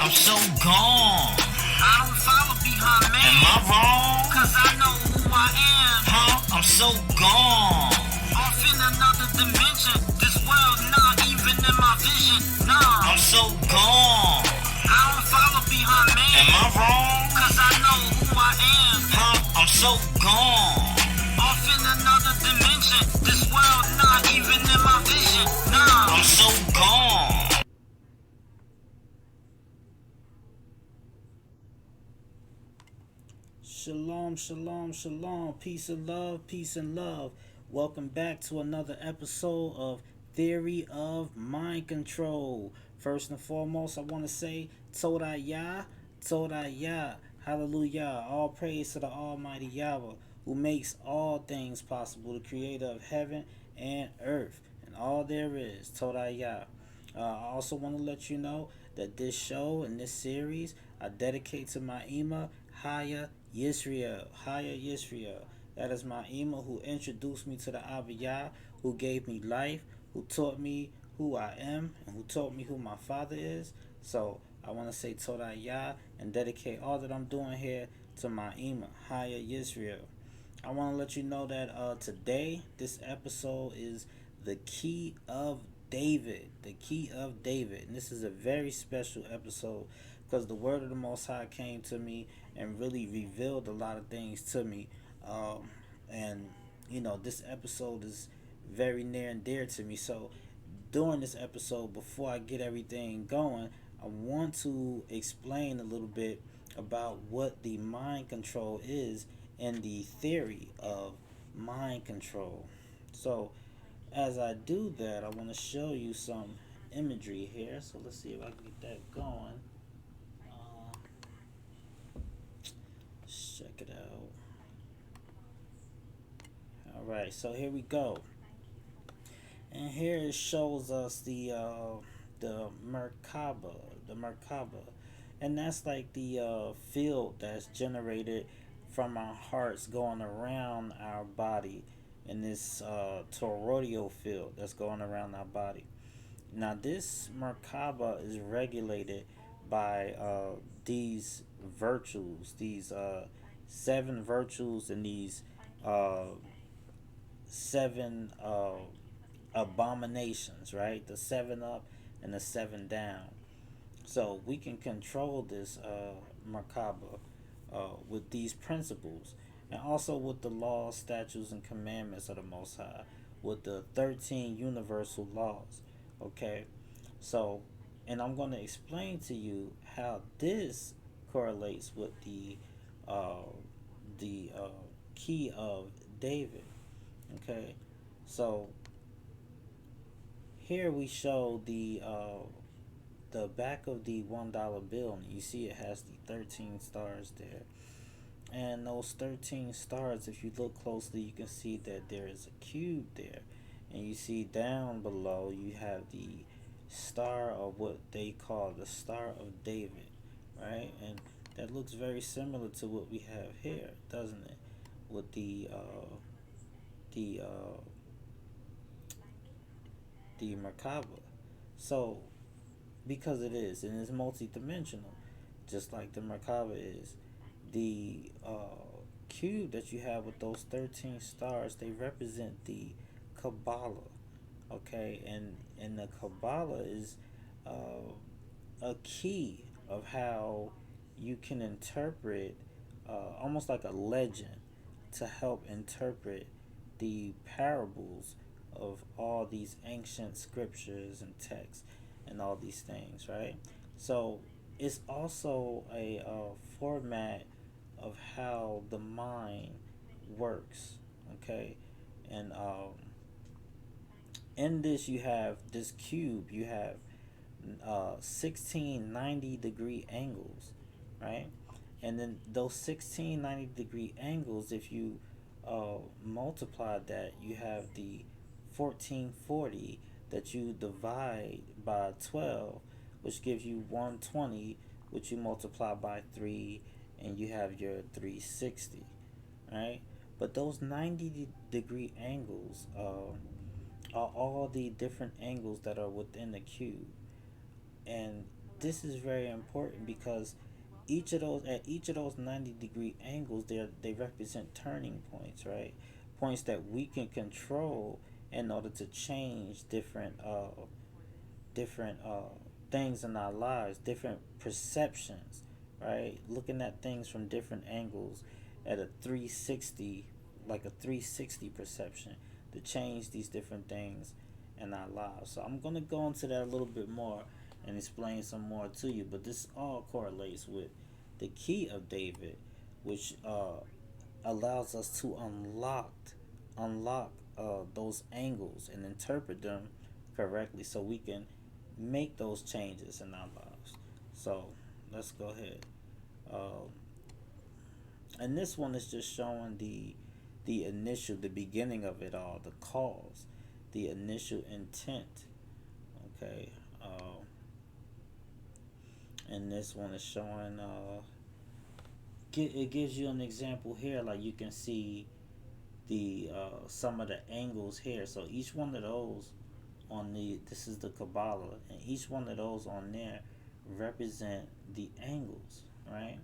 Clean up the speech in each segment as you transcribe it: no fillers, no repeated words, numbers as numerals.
I'm so gone. I don't follow behind man. Am I wrong? Cause I know who I am. Huh? I'm so gone. Off in another dimension. This world not even in my vision. Nah. I'm so gone. I don't follow behind man. Am I wrong? Cause I know who I am. Huh? I'm so gone. Off in another dimension. This world not even in my vision. Nah. I'm so gone. Shalom, shalom, shalom. Peace and love, peace and love. Welcome back to another episode of Theory of Mind Control. First and foremost, I want to say Todayah, Todayah, hallelujah. All praise to the Almighty Yahweh, who makes all things possible, the creator of heaven and earth, and all there is, Todayah. I also want to let you know that this show and this series I dedicate to my Mikayah Yisrael, Haya Yisrael. That is my who introduced me to the Abiyah, who gave me life, who taught me who I am, and who taught me who my father is. So I want to say Todayah and dedicate all that I'm doing here to my Haya Yisrael. I want to let you know that today, this episode is the Key of David, the Key of David. And this is a very special episode because the word of the Most High came to me and really revealed a lot of things to me. And, you know, this episode is very near and dear to me. So during this episode, before I get everything going, I want to explain a little bit about what the mind control is and the theory of mind control. So as I do that, I want to show you some imagery here. So let's see if I can get that going. Let's check it out. Alright, so here we go. And here it shows us the Merkaba, and that's like the field that's generated from our hearts going around our body in this toroidal field that's going around our body. Now this Merkaba is regulated by these virtues, these 7 virtues, and these 7 abominations, right? The 7 up and the 7 down. So we can control this Merkaba with these principles, and also with the laws, statutes, and commandments of the Most High, with the 13 universal laws. Okay, so, and I'm going to explain to you how this correlates with the key of David. Okay, so here we show the back of the $1 bill, and you see it has the 13 stars there. And those 13 stars, if you look closely, you can see that there is a cube there. And you see down below, you have the star of what they call the Star of David, right? And that looks very similar to what we have here, doesn't it? With the Merkaba. So, because it is, and it's multi-dimensional, just like the Merkaba is, the cube that you have with those 13 stars, they represent the Kabbalah. Okay, and the Kabbalah is a key of how you can interpret, almost like a legend, to help interpret the parables of all these ancient scriptures and texts and all these things, right? So it's also a format of how the mind works, okay? And in this, you have this cube, you have 16 90-degree angles, right? And then those 16 90-degree angles, if you multiply that, you have the 1440 that you divide by 12, which gives you 120, which you multiply by 3, and you have your 360, right? But those 90-degree angles are all the different angles that are within the cube. And this is very important because each of those 90-degree angles, they represent turning points, right? Points that we can control in order to change different things in our lives, different perceptions, right? Looking at things from different angles at a 360, like a 360 perception to change these different things in our lives. So I'm going to go into that a little bit more and explain some more to you, but this all correlates with the key of David, which allows us to unlock those angles and interpret them correctly so we can make those changes in our lives. So let's go ahead. Um, and this one is just showing the beginning of it all, the cause, the initial intent. Okay. And this one is showing. It gives you an example here, like you can see the some of the angles here. So each one of those on the this is the Kabbalah, and each one of those on there represent the angles, right?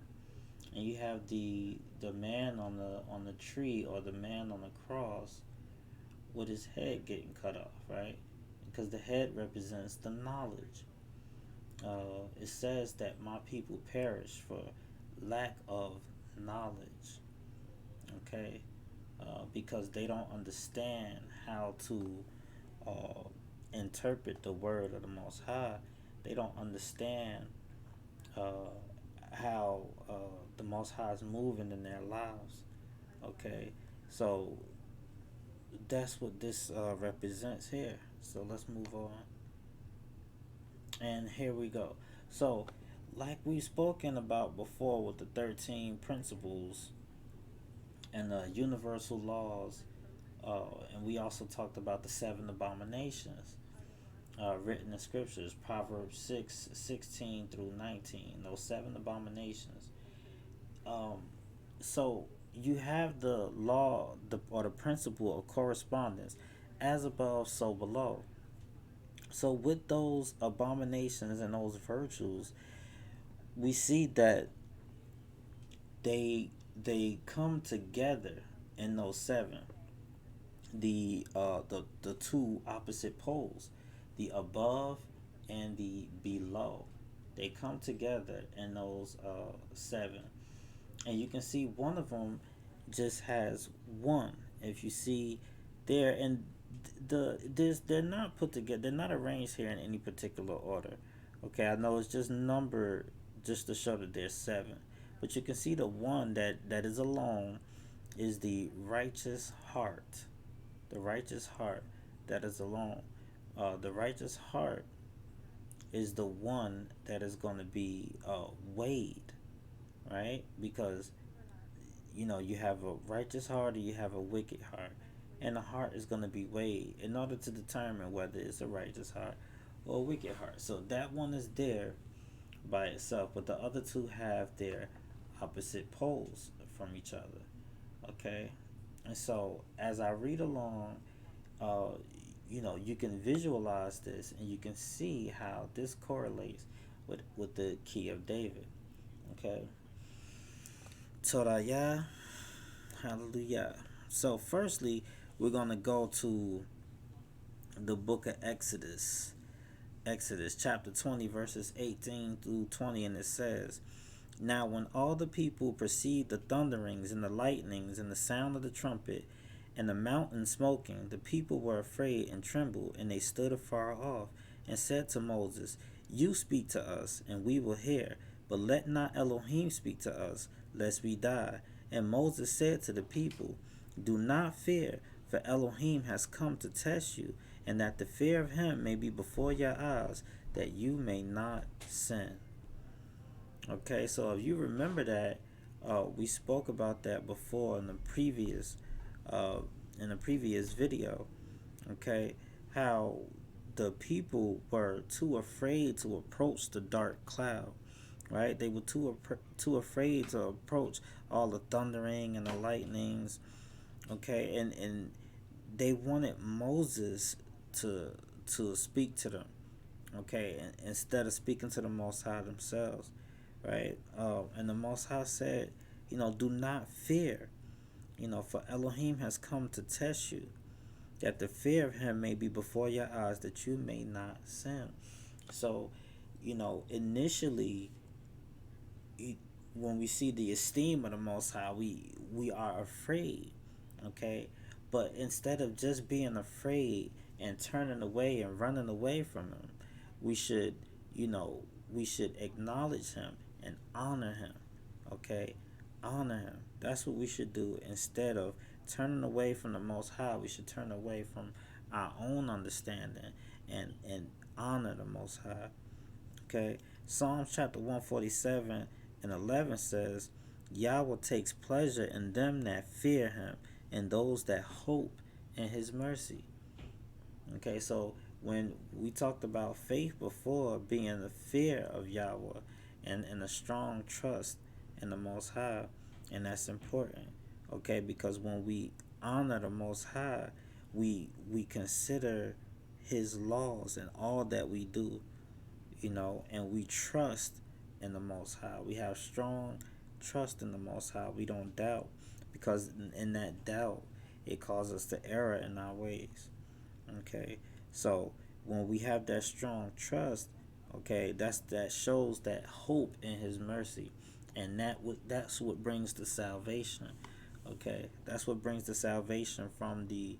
And you have the man on the tree, or the man on the cross with his head getting cut off, right? Because the head represents the knowledge. It says that my people perish for lack of knowledge, okay? Because they don't understand how to uh, interpret the word of the Most High. They don't understand uh, how the Most High is moving in their lives. Okay, so that's what this represents here. So let's move on. And here we go. So, like we've spoken about before with the 13 principles and the universal laws, and we also talked about the 7 abominations written in scriptures, Proverbs 6:16 through 19, those 7 abominations. Um, so you have the law, or the principle of correspondence, as above, so below. So with those abominations and those virtues, we see that they come together in those seven. The two opposite poles, the above and the below, they come together in those seven, and you can see one of them just has one. If you see there, and they're not put together, they're not arranged here in any particular order. Okay, I know it's just numbered just to show that there's seven, but you can see the one that is alone is the righteous heart. The righteous heart that is alone. The righteous heart is the one that is going to be weighed, right? Because you have a righteous heart or you have a wicked heart, and the heart is going to be weighed in order to determine whether it's a righteous heart or a wicked heart. So that one is there by itself, but the other two have their opposite poles from each other. Okay, and so as I read along, uh, you can visualize this and you can see how this correlates with the key of David. Okay, Torah, hallelujah. So firstly, we're gonna go to the book of Exodus chapter 20, verses 18 through 20, and it says, "Now when all the people perceived the thunderings and the lightnings and the sound of the trumpet and the mountain smoking, the people were afraid and trembled, and they stood afar off and said to Moses, You speak to us, and we will hear, but let not Elohim speak to us, lest we die. And Moses said to the people, Do not fear, for Elohim has come to test you, and that the fear of him may be before your eyes, that you may not sin." Okay, so if you remember that, we spoke about that before uh, in a previous video. Okay, how the people were too afraid to approach the dark cloud, right? They were too afraid to approach all the thundering and the lightnings. Okay, and they wanted Moses to speak to them. Okay, instead of speaking to the Most High themselves, right? And the Most High said, do not fear, for Elohim has come to test you, that the fear of him may be before your eyes, that you may not sin. So, initially, when we see the esteem of the Most High, we are afraid, okay? But instead of just being afraid and turning away and running away from him, we should, we should acknowledge him and honor him, okay? Honor him. That's what we should do. Instead of turning away from the Most High, we should turn away from our own understanding and honor the Most High. Okay, Psalms chapter 147:11 says, Yahweh takes pleasure in them that fear him and those that hope in his mercy. Okay, so when we talked about faith before being the fear of Yahweh and a strong trust in the Most High, and that's important. Okay, because when we honor the Most High, we consider his laws and all that we do, and we trust in the Most High. We have strong trust in the Most High. We don't doubt, because in that doubt, it causes us to err in our ways. Okay, so when we have that strong trust, okay, that shows that hope in His mercy, and that's what brings the salvation. Okay, that's what brings the salvation from the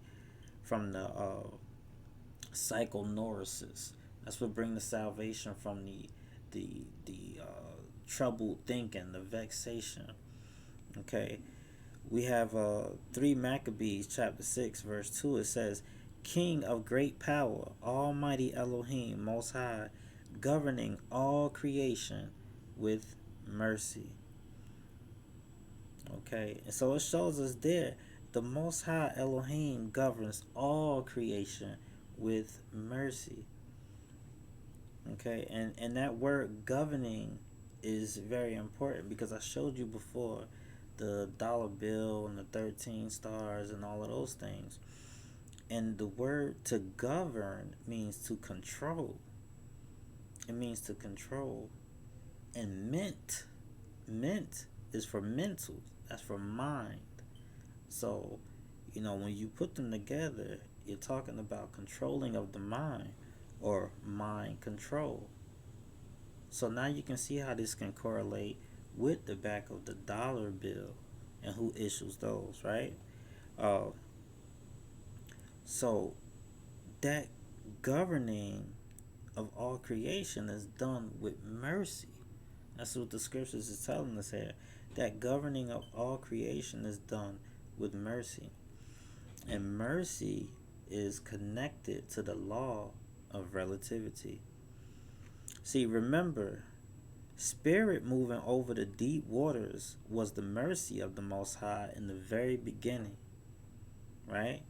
psychoneurosis. That's what brings the salvation from the troubled thinking, the vexation. Okay, we have 3 Maccabees chapter 6 verse 2. It says, King of great power, Almighty Elohim, Most High, governing all creation with mercy. Okay, and so it shows us there the Most High Elohim governs all creation with mercy. Okay, and that word governing is very important, because I showed you before the dollar bill and the 13 stars and all of those things. And the word to govern means to control. It means to control. And mint is for mental. That's for mind. So, when you put them together, you're talking about controlling of the mind, or mind control. So now you can see how this can correlate with the back of the dollar bill and who issues those, right? So that governing of all creation is done with mercy. That's what the scriptures is telling us here. That governing of all creation is done with mercy. And mercy is connected to the law of relativity. See, remember, spirit moving over the deep waters was the mercy of the Most High in the very beginning, right?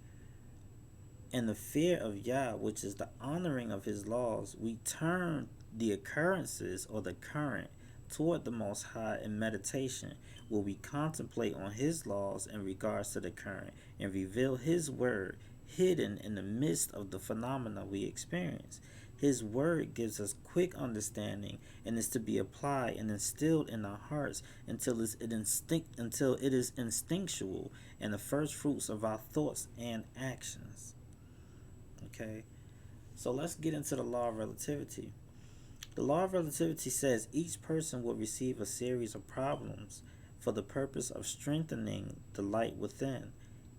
In the fear of Yah, which is the honoring of his laws, we turn the occurrences or the current toward the Most High in meditation, where we contemplate on his laws in regards to the current and reveal his word hidden in the midst of the phenomena we experience. His word gives us quick understanding and is to be applied and instilled in our hearts until it is instinctual and the first fruits of our thoughts and actions. Okay, so let's get into the law of relativity. The law of relativity says each person will receive a series of problems for the purpose of strengthening the light within.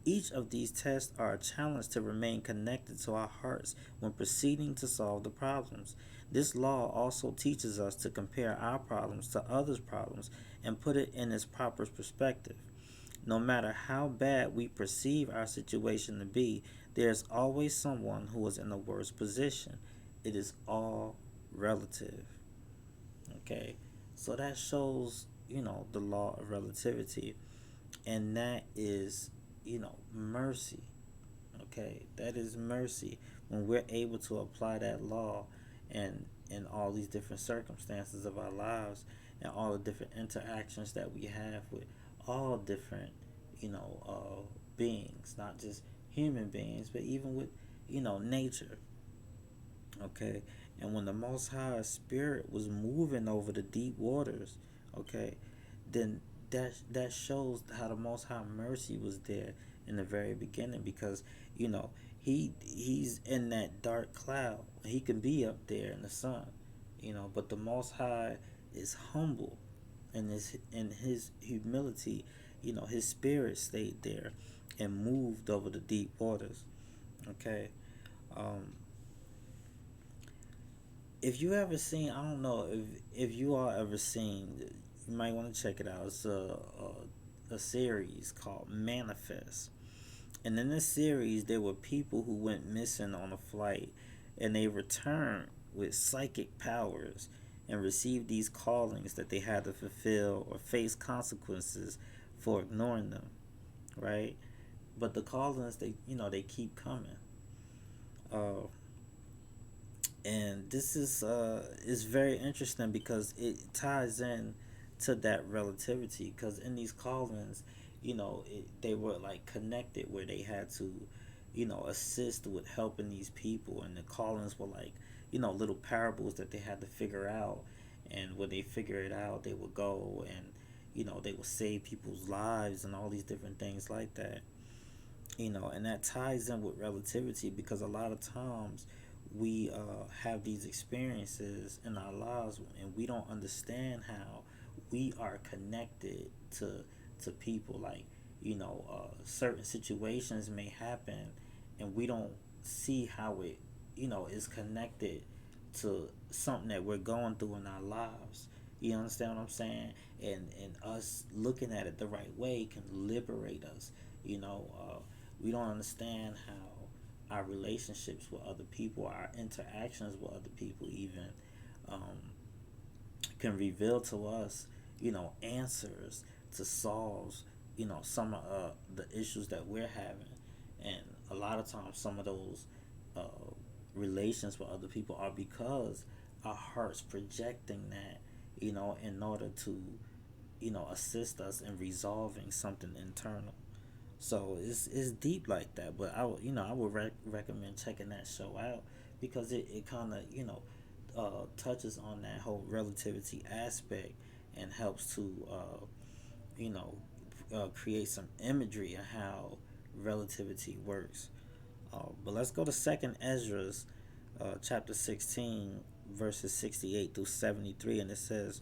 Each of these tests are a challenge to remain connected to our hearts when proceeding to solve the problems. This law also teaches us to compare our problems to others' problems and put it in its proper perspective. No matter how bad we perceive our situation to be, there is always someone who is in a worse position. It is all relative. Okay, so that shows, the law of relativity, and that is, mercy. Okay, that is mercy when we're able to apply that law and in all these different circumstances of our lives and all the different interactions that we have with all different, beings, not just human beings, but even with, nature. Okay, And when the Most High Spirit was moving over the deep waters, okay, then that shows how the Most High mercy was there in the very beginning, because you know he's in that dark cloud. He can be up there in the sun, but the Most High is humble, and his humility, his spirit stayed there and moved over the deep waters. Okay. Um, if you ever seen, I don't know if you all ever seen, you might want to check it out. It's a series called Manifest, and in this series there were people who went missing on a flight, and they returned with psychic powers and received these callings that they had to fulfill or face consequences for ignoring them, right? But the callings, they keep coming. Uh, and this is very interesting because it ties in to that relativity, because in these callings, they were like connected where they had to assist with helping these people, and the callings were like little parables that they had to figure out, and when they figure it out they would go and they would save people's lives and all these different things like that. And that ties in with relativity, because a lot of times we have these experiences in our lives and we don't understand how we are connected to people. Like, certain situations may happen and we don't see how it is connected to something that we're going through in our lives. You understand what I'm saying? And us looking at it the right way can liberate us. We don't understand how our relationships with other people, our interactions with other people, even um, can reveal to us, answers to solve, some of the issues that we're having. And a lot of times, some of those uh, relations with other people are because our hearts projecting that, in order to, assist us in resolving something internal. So it's deep like that, but I would recommend checking that show out, because it kind of touches on that whole relativity aspect and helps to you know create some imagery of how relativity works. But let's go to Second Ezra's chapter 16, verses 68 through 73, and it says,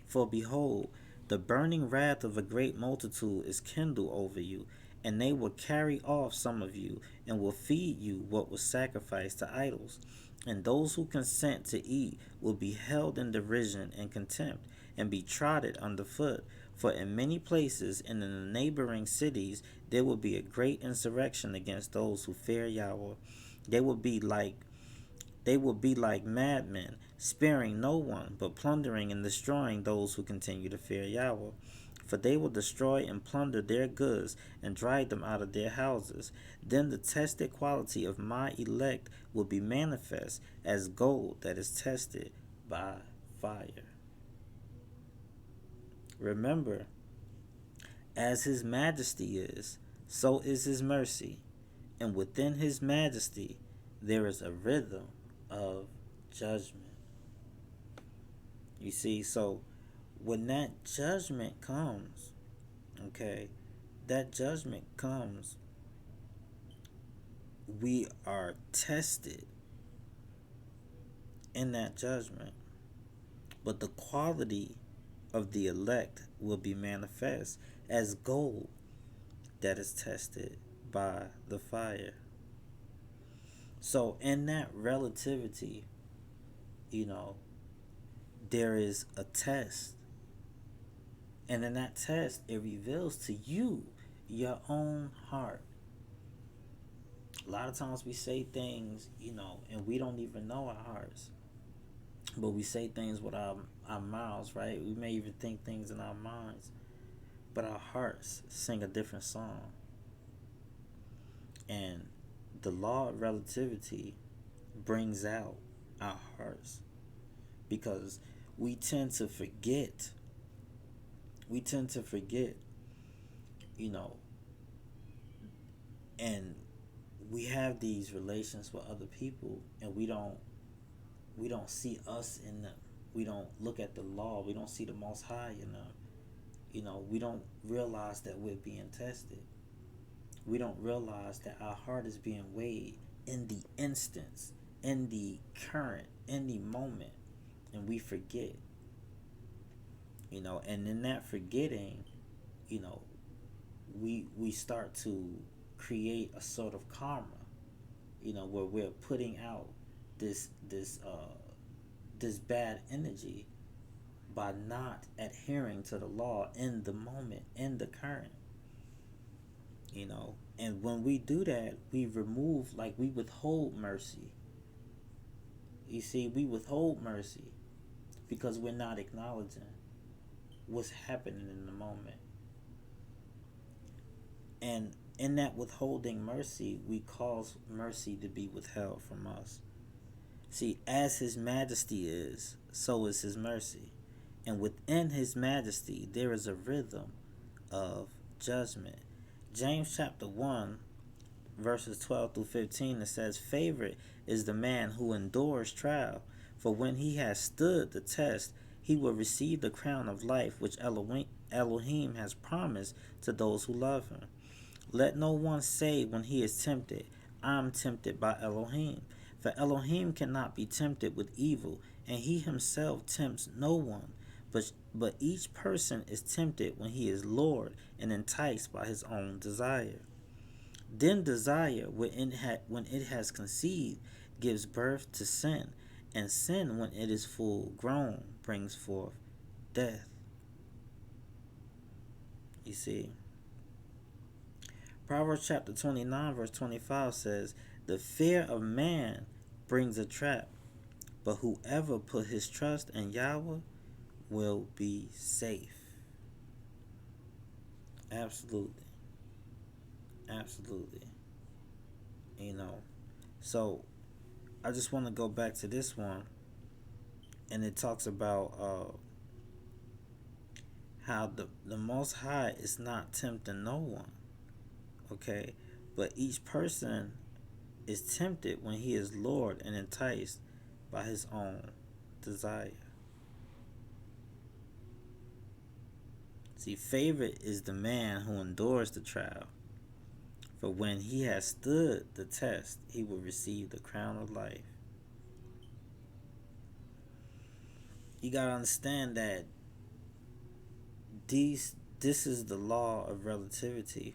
"For behold, the burning wrath of a great multitude is kindled over you, and they will carry off some of you, and will feed you what was sacrificed to idols. And those who consent to eat will be held in derision and contempt, and be trodden underfoot. For in many places and in the neighboring cities there will be a great insurrection against those who fear Yahweh. They will be like they will be like madmen, sparing no one, but plundering and destroying those who continue to fear Yahweh. For they will destroy and plunder their goods and drive them out of their houses. Then the tested quality of my elect will be manifest as gold that is tested by fire." Remember, as his majesty is, so is his mercy, and within his majesty there is a rhythm of judgment. You see, so when that judgment comes, okay, that judgment comes, we are tested in that judgment. But the quality of the elect will be manifest as gold that is tested by the fire. So in that relativity, you know, there is a test. And in that test, it reveals to you your own heart. A lot of times we say things, and we don't even know our hearts. But we say things with our mouths, right? We may even think things in our minds, but our hearts sing a different song. And the law of relativity brings out our hearts, because we tend to forget. We tend to forget, you know, and we have these relations with other people, and we don't we don't see us in them. We don't look at the law. We don't see the Most High in them. We don't realize that we're being tested. We don't realize that our heart is being weighed in the instance, in the current, in the moment, and we forget. And in that forgetting, you know, we start to create a sort of karma, where we're putting out this bad energy by not adhering to the law in the moment, in the current. And when we do that, we remove, like, we withhold mercy. You see, we withhold mercy because we're not acknowledging what's happening in the moment. And in that withholding mercy, we cause mercy to be withheld from us. See, as His majesty is, so is His mercy. And within His majesty, there is a rhythm of judgment. James chapter 1, verses 12 through 15, it says, "Favored is the man who endures trial, for when he has stood the test, he will receive the crown of life which Elohim has promised to those who love Him. Let no one say when he is tempted, I'm tempted by Elohim. For Elohim cannot be tempted with evil, and He Himself tempts no one. But each person is tempted when he is lured and enticed by his own desire. Then desire, when it has conceived, gives birth to sin, and sin, when it is full grown, brings forth death." You see, Proverbs chapter 29, verse 25 says, "The fear of man brings a trap, but whoever put his trust in Yahweh will be safe." Absolutely. Absolutely. So I just want to go back to this one, and it talks about how the Most High is not tempting no one, okay? But each person is tempted when he is lured and enticed by his own desire. See, favored is the man who endures the trial, for when he has stood the test, he will receive the crown of life. You gotta understand that this is the law of relativity.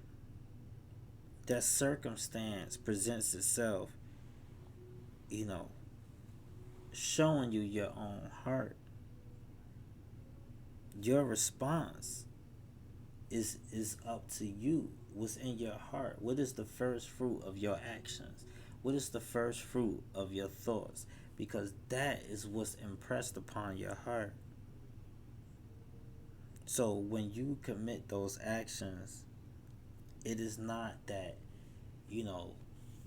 That circumstance presents itself, showing you your own heart. Your response is up to you. What's in your heart? What is the first fruit of your actions? What is the first fruit of your thoughts? Because that is what's impressed upon your heart. So when you commit those actions, it is not that,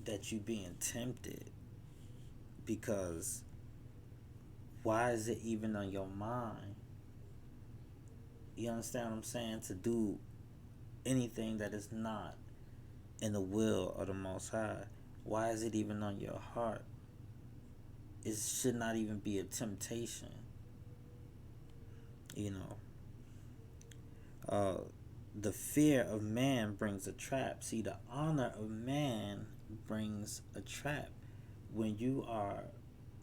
that you being tempted, because why is it even on your mind? You understand what I'm saying? To do anything that is not in the will of the Most High. Why is it even on your heart? It should not even be a temptation. The fear of man brings a trap. See, the honor of man brings a trap. When you are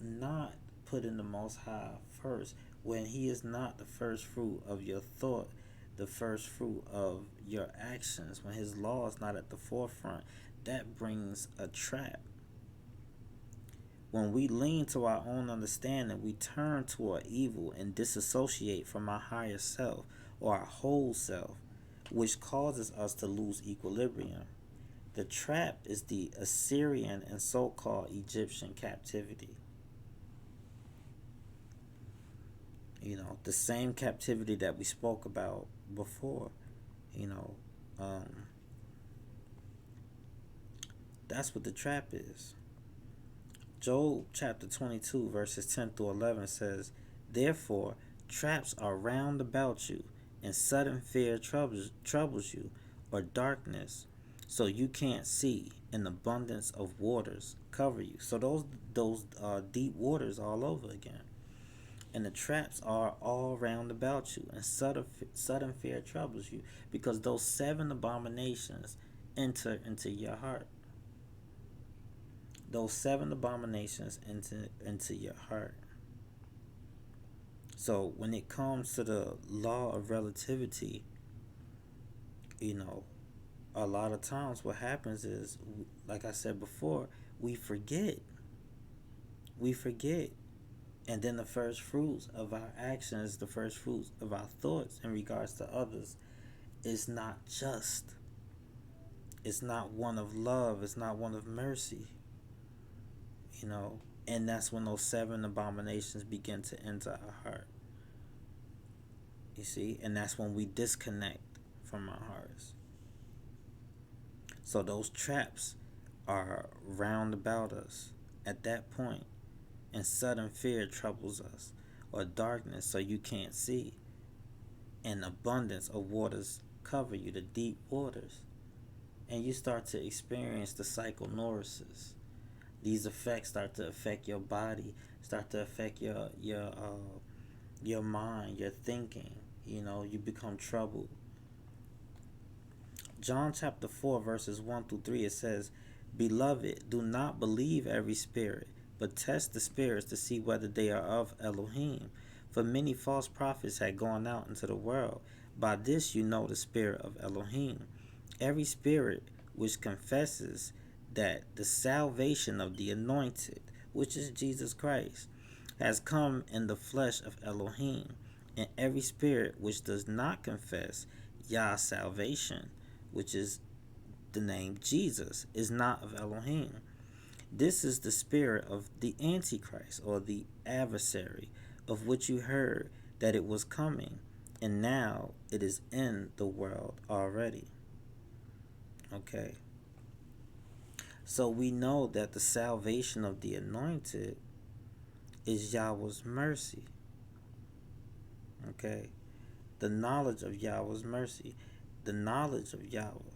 not putting the Most High first, when He is not the first fruit of your thought, the first fruit of your actions, when His law is not at the forefront, that brings a trap. When we lean to our own understanding, we turn toward evil and disassociate from our higher self, or our whole self, which causes us to lose equilibrium. The trap is the Assyrian and so-called Egyptian captivity. The same captivity that we spoke about before. That's what the trap is. Job chapter 22, verses 10 through 11 says, "Therefore, traps are round about you, and sudden fear troubles you, or darkness, so you can't see. An abundance of waters cover you. So those deep waters all over again. And the traps are all round about you, and sudden fear troubles you, because those seven abominations enter into your heart. Those seven abominations into your heart. So when it comes to the law of relativity, you know, a lot of times what happens is, like I said before, we forget. We forget. And then the first fruits of our actions, the first fruits of our thoughts in regards to others, is not just. It's not one of love. It's not one of mercy. You know, and that's when those seven abominations begin to enter our heart. You see, and that's when we disconnect from our hearts. So those traps are round about us at that point, and sudden fear troubles us, or darkness, so you can't see. And abundance of waters cover you, the deep waters, and you start to experience the psychoneurosis. These effects start to affect your body, start to affect your mind, your thinking. You know, you become troubled. John chapter 4 verses 1 through 3, it says, "Beloved, do not believe every spirit, but test the spirits to see whether they are of Elohim. For many false prophets had gone out into the world. By this you know the spirit of Elohim. Every spirit which confesses that the salvation of the anointed, which is Jesus Christ, has come in the flesh of Elohim. And every spirit which does not confess Yah's salvation, which is the name Jesus, is not of Elohim. This is the spirit of the Antichrist, or the adversary, of which you heard that it was coming, and now it is in the world already." Okay. So we know that the salvation of the anointed is Yahweh's mercy. Okay. The knowledge of Yahweh's mercy. The knowledge of Yahweh.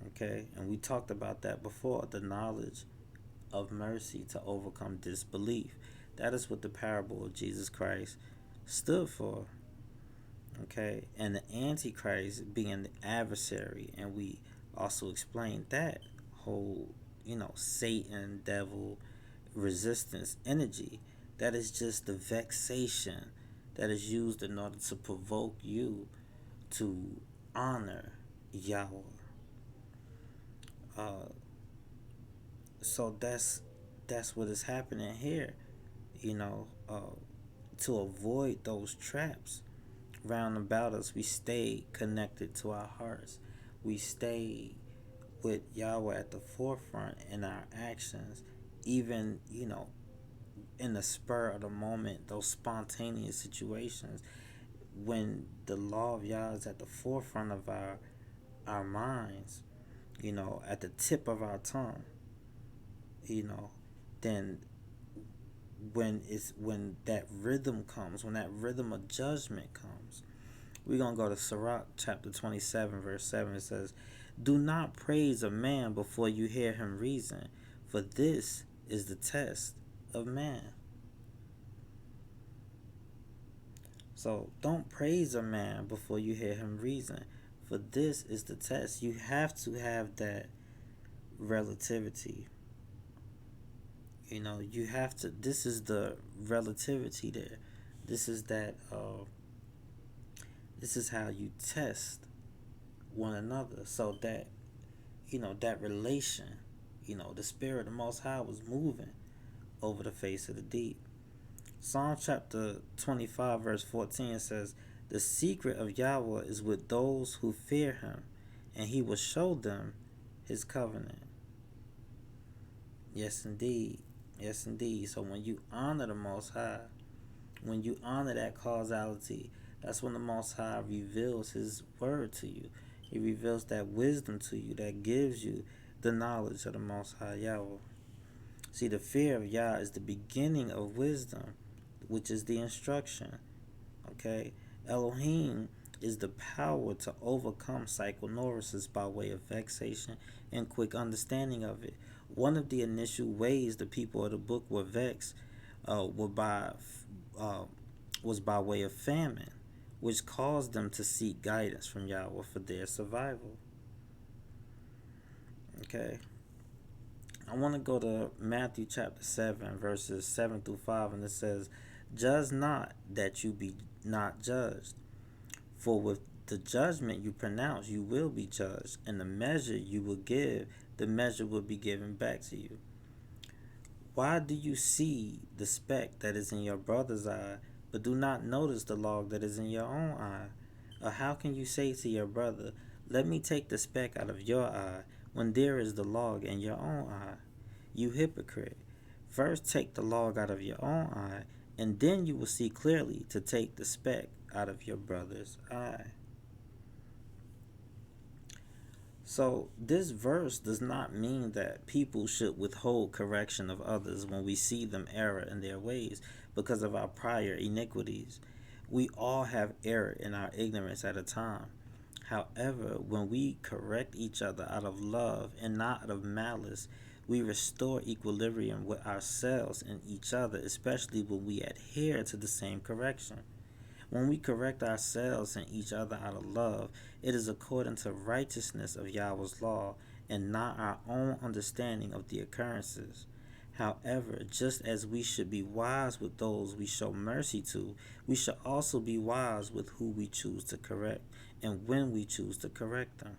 Okay. And we talked about that before. The knowledge of mercy to overcome disbelief. That is what the parable of Jesus Christ stood for. Okay. And the Antichrist being the adversary. And we also explained that whole, Satan, devil, resistance energy. That is just the vexation that is used in order to provoke you to honor Yahweh. So that's what is happening here. To avoid those traps round about us, we stay connected to our hearts. We stay with Yahweh at the forefront in our actions, even, in the spur of the moment, those spontaneous situations, when the law of Yah is at the forefront of our minds, at the tip of our tongue, then when that rhythm comes, when that rhythm of judgment comes, we're going to go to Sirach chapter 27 verse 7. It says, "Do not praise a man before you hear him reason, for this is the test of man." So don't praise a man before you hear him reason, for this is the test. You have to have that relativity. You have to. This is the relativity there. This is that. This is how you test one another, so that that relation. The Spirit of the Most High was moving over the face of the deep. Psalm chapter 25 verse 14 says, "The secret of Yahweh is with those who fear him, and he will show them his covenant." Yes, indeed. Yes, indeed. So when you honor the Most High, when you honor that causality, that's when the Most High reveals his word to you. He reveals that wisdom to you that gives you the knowledge of the Most High Yahweh. See, the fear of Yah is the beginning of wisdom, which is the instruction. Okay? Elohim is the power to overcome psychoneuroses by way of vexation and quick understanding of it. One of the initial ways the people of the book were vexed were by uh, was by way of famine, which caused them to seek guidance from Yahweh for their survival. Okay. I want to go to Matthew chapter 7, verses 7 through 5, and it says, "Judge not that you be not judged. For with the judgment you pronounce, you will be judged, and the measure you will give, the measure will be given back to you. Why do you see the speck that is in your brother's eye, but do not notice the log that is in your own eye? Or how can you say to your brother, 'Let me take the speck out of your eye,' when there is the log in your own eye? You hypocrite! First take the log out of your own eye, and then you will see clearly to take the speck out of your brother's eye." So this verse does not mean that people should withhold correction of others when we see them err in their ways because of our prior iniquities. We all have erred in our ignorance at a time. However, when we correct each other out of love and not out of malice, we restore equilibrium with ourselves and each other, especially when we adhere to the same correction. When we correct ourselves and each other out of love, it is according to righteousness of Yahweh's law and not our own understanding of the occurrences. However, just as we should be wise with those we show mercy to, we should also be wise with who we choose to correct and when we choose to correct them.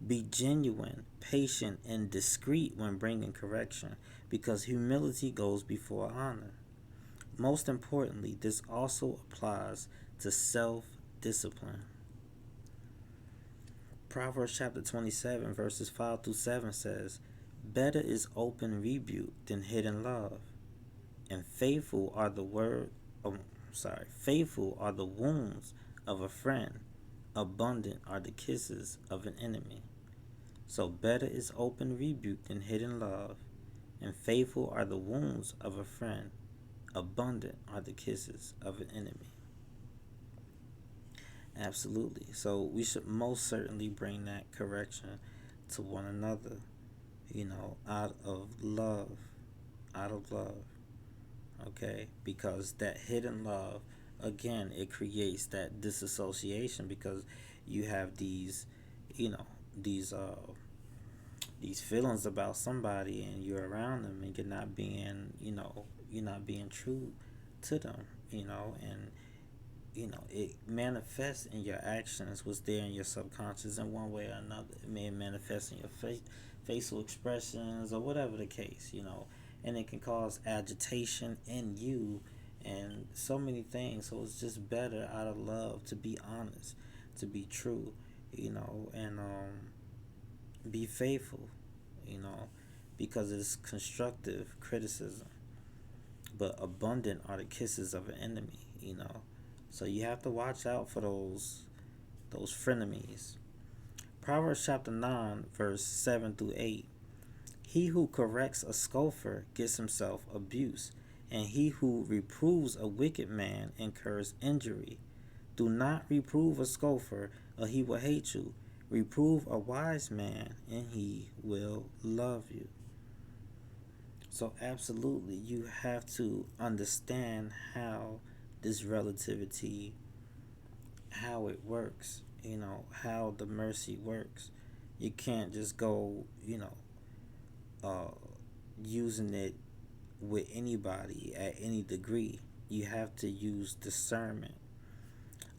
Be genuine, patient, and discreet when bringing correction, because humility goes before honor. Most importantly, this also applies to self-discipline. Proverbs chapter 27, verses 5 through 7 says, "Better is open rebuke than hidden love, and faithful are the wounds of a friend, abundant are the kisses of an enemy." So better is open rebuke than hidden love, and faithful are the wounds of a friend, abundant are the kisses of an enemy. Absolutely. So we should most certainly bring that correction to one another, out of love. Out of love. Okay? Because that hidden love, again, it creates that disassociation because you have these, these feelings about somebody and you're around them and you're not being true to them, and it manifests in your actions, what's there in your subconscious in one way or another. It may manifest in your facial expressions or whatever the case, and it can cause agitation in you and so many things. So it's just better out of love to be honest, to be true, and be faithful, because it's constructive criticism. But abundant are the kisses of an enemy, So you have to watch out for those frenemies. Proverbs chapter 9, verse 7 through 8. "He who corrects a scoffer gets himself abuse, and he who reproves a wicked man incurs injury. Do not reprove a scoffer, or he will hate you. Reprove a wise man, and he will love you." So absolutely, you have to understand how this relativity, how it works, how the mercy works. You can't just go, using it with anybody at any degree. You have to use discernment.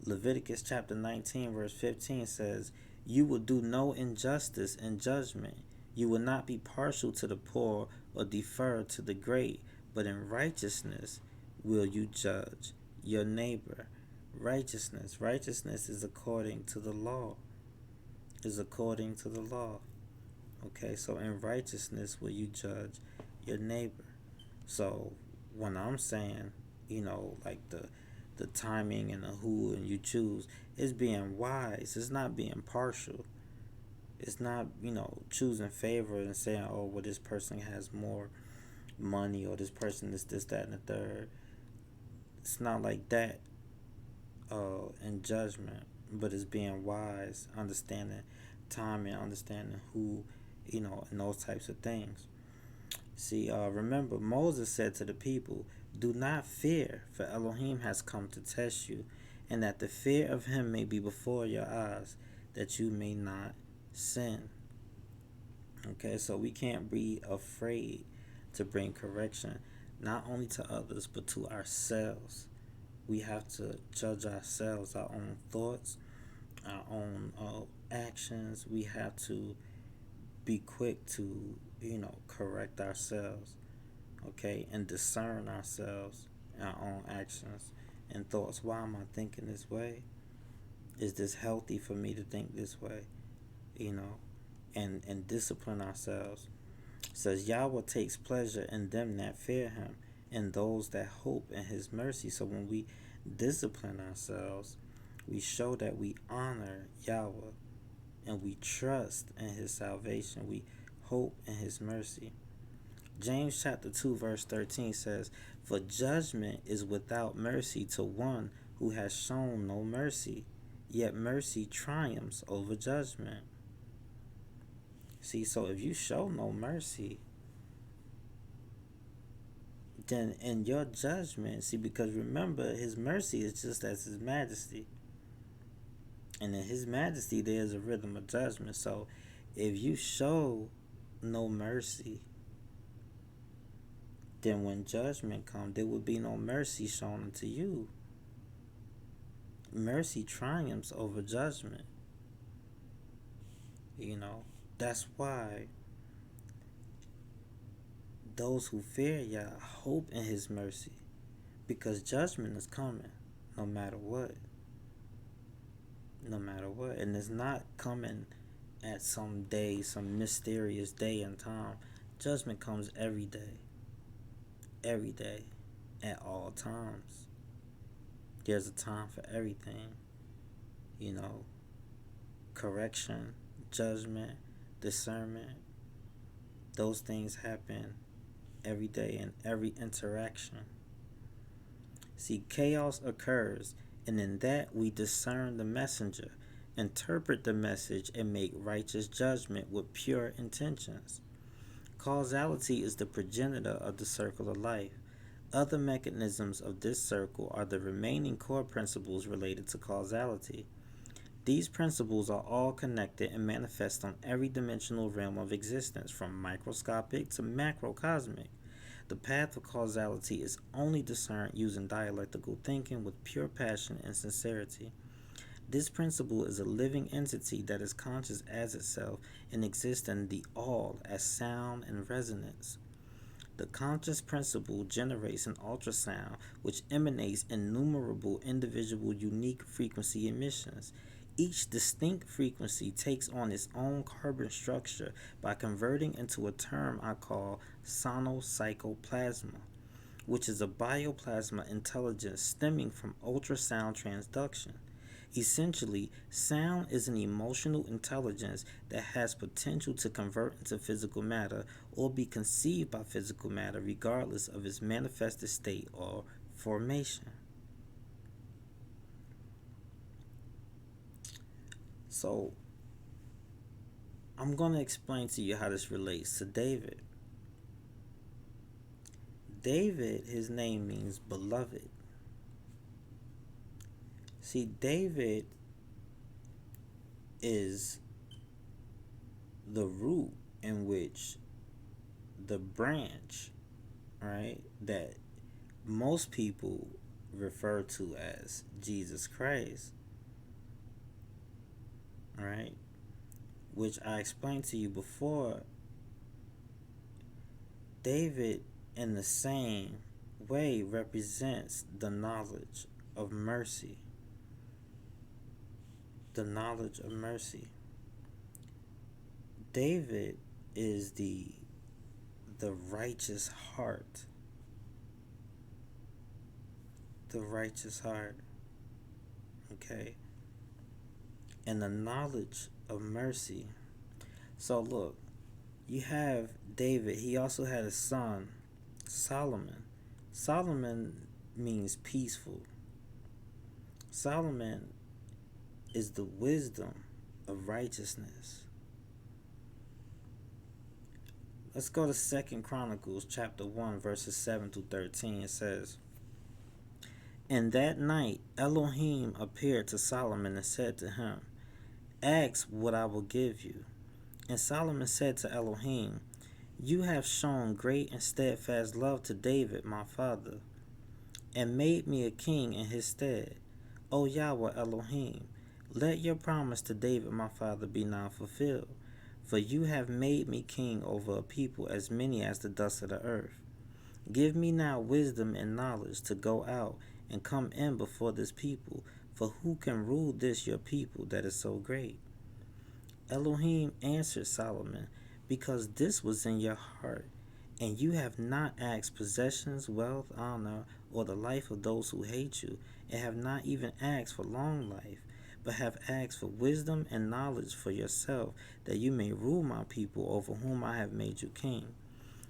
Leviticus chapter 19, verse 15 says, "You will do no injustice in judgment. You will not be partial to the poor or defer to the great, but in righteousness will you judge your neighbor." Righteousness is according to the law. Okay, so in righteousness will you judge your neighbor. So when I'm saying, like the timing and the who and you choose, it's being wise. It's not being partial. It's not, choosing favor and saying, "Oh, well, this person has more money," or "this person is this, that, and the third." It's not like that in judgment. but it's being wise, understanding time and understanding who, and those types of things. See, remember, Moses said to the people, "Do not fear, for Elohim has come to test you, and that the fear of him may be before your eyes, that you may not sin." Okay, so we can't be afraid to bring correction, not only to others, but to ourselves. We have to judge ourselves, our own thoughts, our own actions. We have to be quick to, correct ourselves, okay, and discern ourselves, our own actions and thoughts. Why am I thinking this way? Is this healthy for me to think this way? And discipline ourselves. It says Yahweh takes pleasure in them that fear him and those that hope in his mercy. So when we discipline ourselves, we show that we honor Yahweh and we trust in his salvation. We hope in his mercy. James chapter 2 verse 13 says, "For judgment is without mercy to one who has shown no mercy, yet mercy triumphs over judgment." See, so if you show no mercy, then in your judgment, see, because remember, his mercy is just as his majesty. And in his majesty, there's a rhythm of judgment. So if you show no mercy, then when judgment comes, there will be no mercy shown unto you. Mercy triumphs over judgment. That's why those who fear Yah hope in his mercy, because judgment is coming no matter what. No matter what. And it's not coming at some day, some mysterious day and time. Judgment comes every day. Every day. At all times. There's a time for everything. Correction, judgment, discernment. Those things happen every day in every interaction. See, chaos occurs, and in that we discern the messenger, interpret the message, and make righteous judgment with pure intentions. Causality is the progenitor of the circle of life. Other mechanisms of this circle are the remaining core principles related to causality. These principles are all connected and manifest on every dimensional realm of existence, from microscopic to macrocosmic. The path of causality is only discerned using dialectical thinking with pure passion and sincerity. This principle is a living entity that is conscious as itself and exists in the all as sound and resonance. The conscious principle generates an ultrasound which emanates innumerable individual unique frequency emissions. Each distinct frequency takes on its own carbon structure by converting into a term I call sonocycloplasma, which is a bioplasma intelligence stemming from ultrasound transduction. Essentially, sound is an emotional intelligence that has potential to convert into physical matter or be conceived by physical matter regardless of its manifested state or formation. So, I'm going to explain to you how this relates to David. David, his name means beloved. See, David is the root in which the branch, right, that most people refer to as Jesus Christ, right, which I explained to you before. David, in the same way, represents the knowledge of mercy. The knowledge of mercy. David is the righteous heart. The righteous heart. Okay? And the knowledge of mercy. So look, you have David. He also had a son, Solomon. Solomon means peaceful. Solomon is the wisdom of righteousness. Let's go to 2 Chronicles chapter 1 verses 7 through 13. It says, "And that night Elohim appeared to Solomon and said to him, 'Ask what I will give you.' And Solomon said to Elohim, 'You have shown great and steadfast love to David my father, and made me a king in his stead. O Yahweh Elohim, let your promise to David my father be now fulfilled. For you have made me king over a people as many as the dust of the earth. Give me now wisdom and knowledge to go out and come in before this people, for who can rule this your people that is so great?' Elohim answered Solomon, 'Because this was in your heart, and you have not asked possessions, wealth, honor, or the life of those who hate you, and have not even asked for long life, but have asked for wisdom and knowledge for yourself, that you may rule my people over whom I have made you king.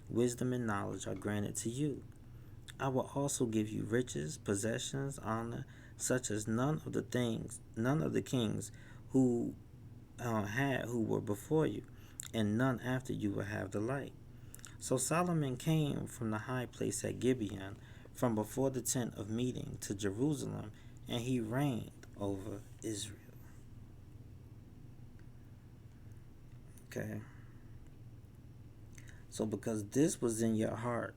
Wisdom and knowledge are granted to you. I will also give you riches, possessions, honor, such as none of the kings who who were before you, and none after you will have the like.' So Solomon came from the high place at Gibeon, from before the tent of meeting, to Jerusalem, and he reigned over Israel." Okay. So because this was in your heart,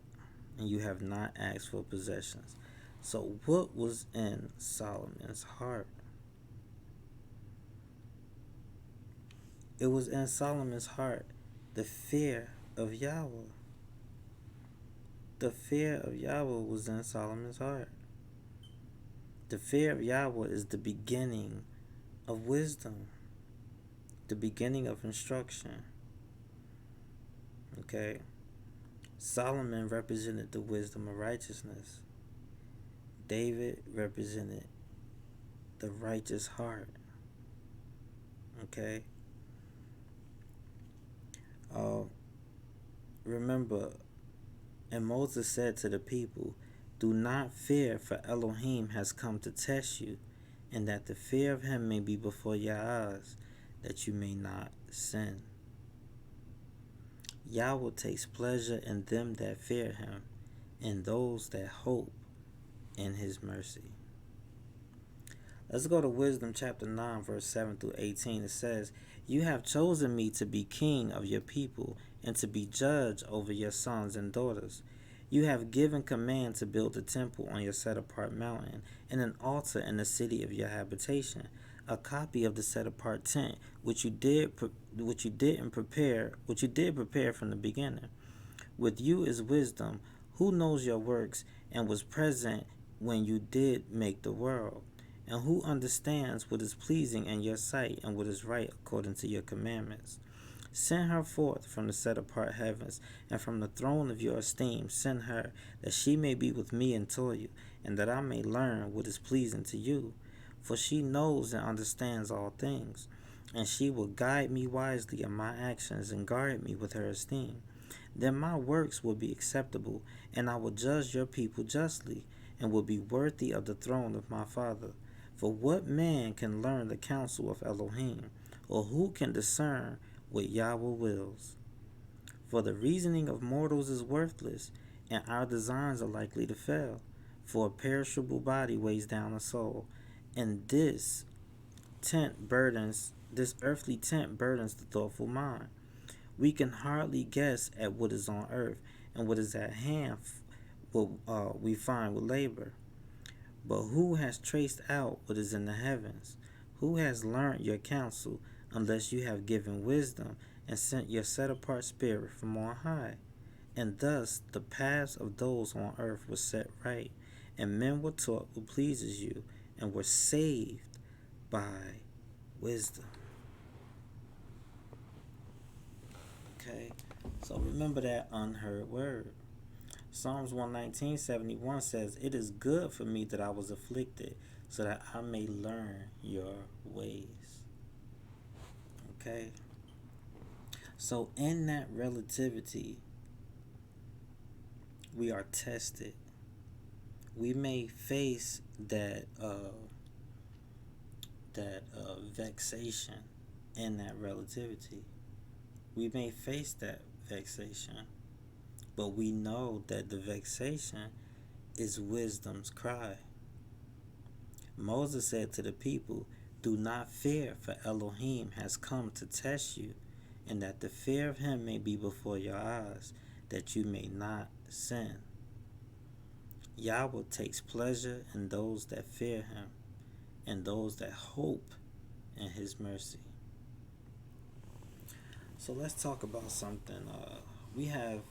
and you have not asked for possessions. So what was in Solomon's heart? It was in Solomon's heart the fear of Yahweh. The fear of Yahweh was in Solomon's heart. The fear of Yahweh is the beginning of wisdom, the beginning of instruction. Okay? Solomon represented the wisdom of righteousness. David represented the righteous heart. Okay? Remember, and Moses said to the people, "Do not fear, for Elohim has come to test you, and that the fear of him may be before your eyes, that you may not sin." Yahweh takes pleasure in them that fear him, and those that hope in his mercy. Let's go to Wisdom chapter 9 verse 7 through 18. It says, "You have chosen me to be king of your people, and to be judge over your sons and daughters. You have given command to build a temple on your set apart mountain, and an altar in the city of your habitation, a copy of the set apart tent which you did prepare from the beginning. With you is wisdom, who knows your works and was present when you did make the world, and who understands what is pleasing in your sight and what is right according to your commandments. Send her forth from the set apart heavens, and from the throne of your esteem send her, that she may be with me in toil, and that I may learn what is pleasing to you. For she knows and understands all things, and she will guide me wisely in my actions and guard me with her esteem. Then my works will be acceptable, and I will judge your people justly, and will be worthy of the throne of my Father. For what man can learn the counsel of Elohim, or who can discern what Yahweh wills? For the reasoning of mortals is worthless, and our designs are likely to fail. For a perishable body weighs down a soul, and this earthly tent burdens the thoughtful mind. We can hardly guess at what is on earth, and what is at hand we find with labor. But who has traced out what is in the heavens? Who has learned your counsel, unless you have given wisdom and sent your set-apart spirit from on high? And thus the paths of those on earth were set right, and men were taught what pleases you, and were saved by wisdom." Okay, so remember that unheard word. Psalms 119:71 says, "It is good for me that I was afflicted, so that I may learn your ways." Okay, so in that relativity, we are tested. We may face that that vexation and that relativity. We may face that vexation, but we know that the vexation is wisdom's cry. Moses said to the people, "Do not fear, for Elohim has come to test you, and that the fear of him may be before your eyes, that you may not sin." Yahweh takes pleasure in those that fear him and those that hope in his mercy. So let's talk about something. We have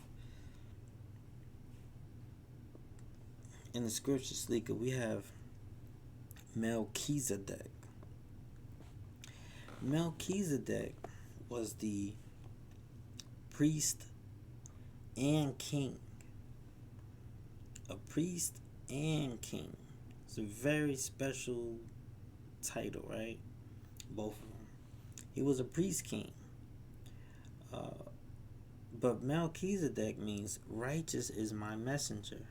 in the scriptures, Lika, we have Melchizedek. Melchizedek was the priest and king. A priest and king. It's a very special title, right? Both of them. He was a priest king. But Melchizedek means righteous is my messenger.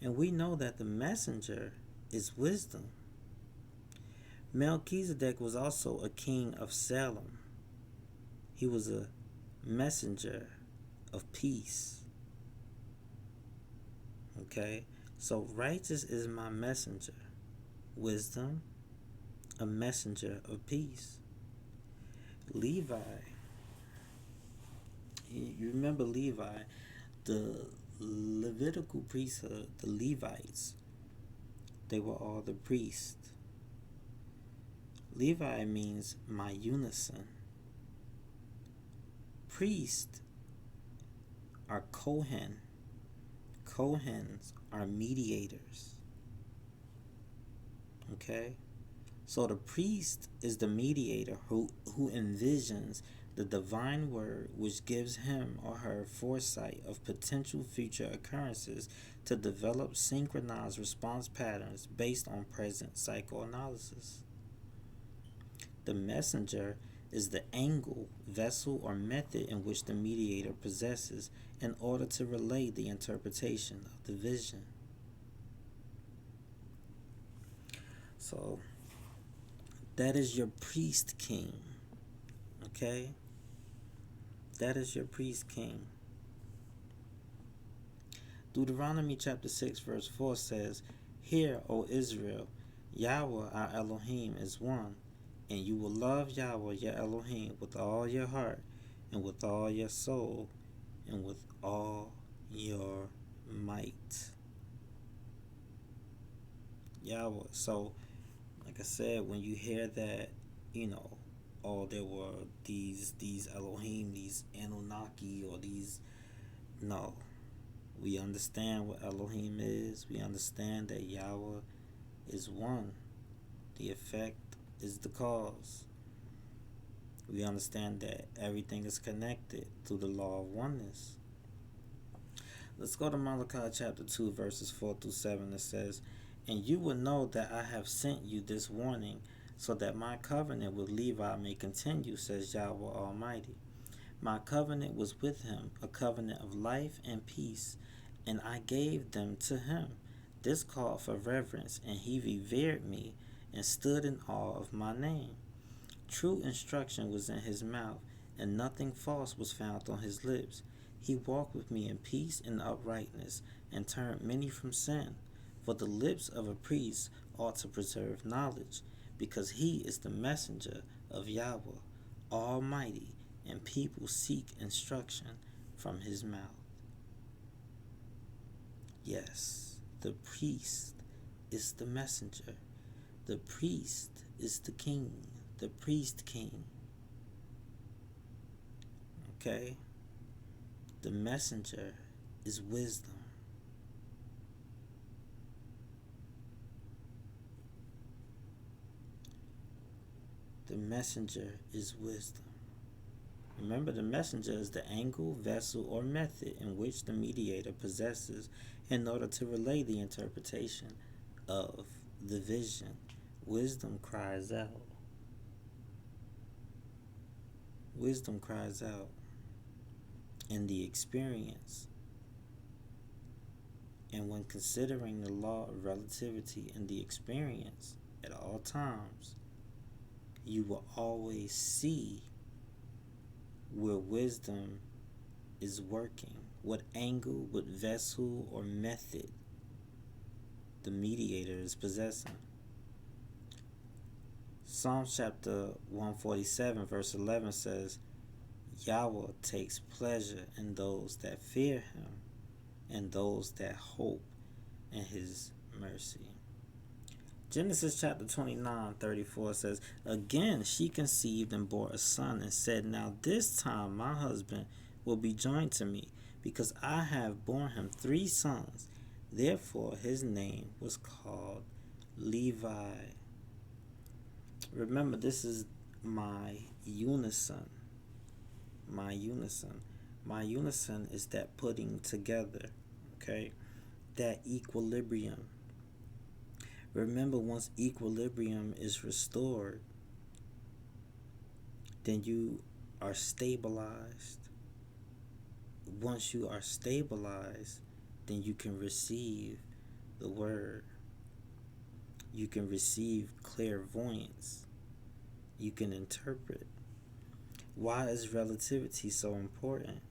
And we know that the messenger is wisdom. Melchizedek was also a king of Salem. He was a messenger of peace. Okay? So righteous is my messenger. Wisdom, a messenger of peace. Levi. You remember Levi, the Levitical priesthood, the Levites. They were all the priests. Levi means my unison. Priests are Kohen. Kohens are mediators. Okay? So the priest is the mediator who envisions the divine word, which gives him or her foresight of potential future occurrences to develop synchronized response patterns based on present psychoanalysis. The messenger is the angle, vessel, or method in which the mediator possesses in order to relay the interpretation of the vision. So, that is your priest king. Okay? That is your priest king. Deuteronomy chapter 6 verse 4 says, "Hear, O Israel, Yahweh our Elohim is one, and you will love Yahweh your Elohim with all your heart, and with all your soul, and with all your might." Yahweh. So, like I said, when you hear that, oh, there were these Elohim, these Anunnaki, or these, no. We understand what Elohim is. We understand that Yahweh is one. The effect is the cause. We understand that everything is connected through the law of oneness. Let's go to Malachi chapter 2 verses 4 through 7. It says, "And you will know that I have sent you this warning, so that my covenant with Levi may continue, says Yahweh Almighty. My covenant was with him, a covenant of life and peace, and I gave them to him. This called for reverence, and he revered me and stood in awe of my name. True instruction was in his mouth, and nothing false was found on his lips. He walked with me in peace and uprightness, and turned many from sin. For the lips of a priest ought to preserve knowledge, because he is the messenger of Yahweh Almighty, and people seek instruction from his mouth." Yes, the priest is the messenger. The priest is the king, the priest king. Okay? The messenger is wisdom. The messenger is wisdom. Remember, the messenger is the angle, vessel, or method in which the mediator possesses in order to relay the interpretation of the vision. Wisdom cries out. Wisdom cries out in the experience. And when considering the law of relativity in the experience, at all times, you will always see where wisdom is working, what angle, what vessel or method the mediator is possessing. Psalms chapter 147 verse 11 says, Yahweh takes pleasure in those that fear him and those that hope in his mercy. Genesis chapter 29:34 says, Again she conceived and bore a son and said, Now this time my husband will be joined to me, because I have borne him 3 sons. Therefore his name was called Levi. Remember, this is my unison. My unison. My unison is that putting together, okay? That equilibrium. Remember, once equilibrium is restored, then you are stabilized. Once you are stabilized, then you can receive the word. You can receive clairvoyance. You can interpret. Why is relativity so important?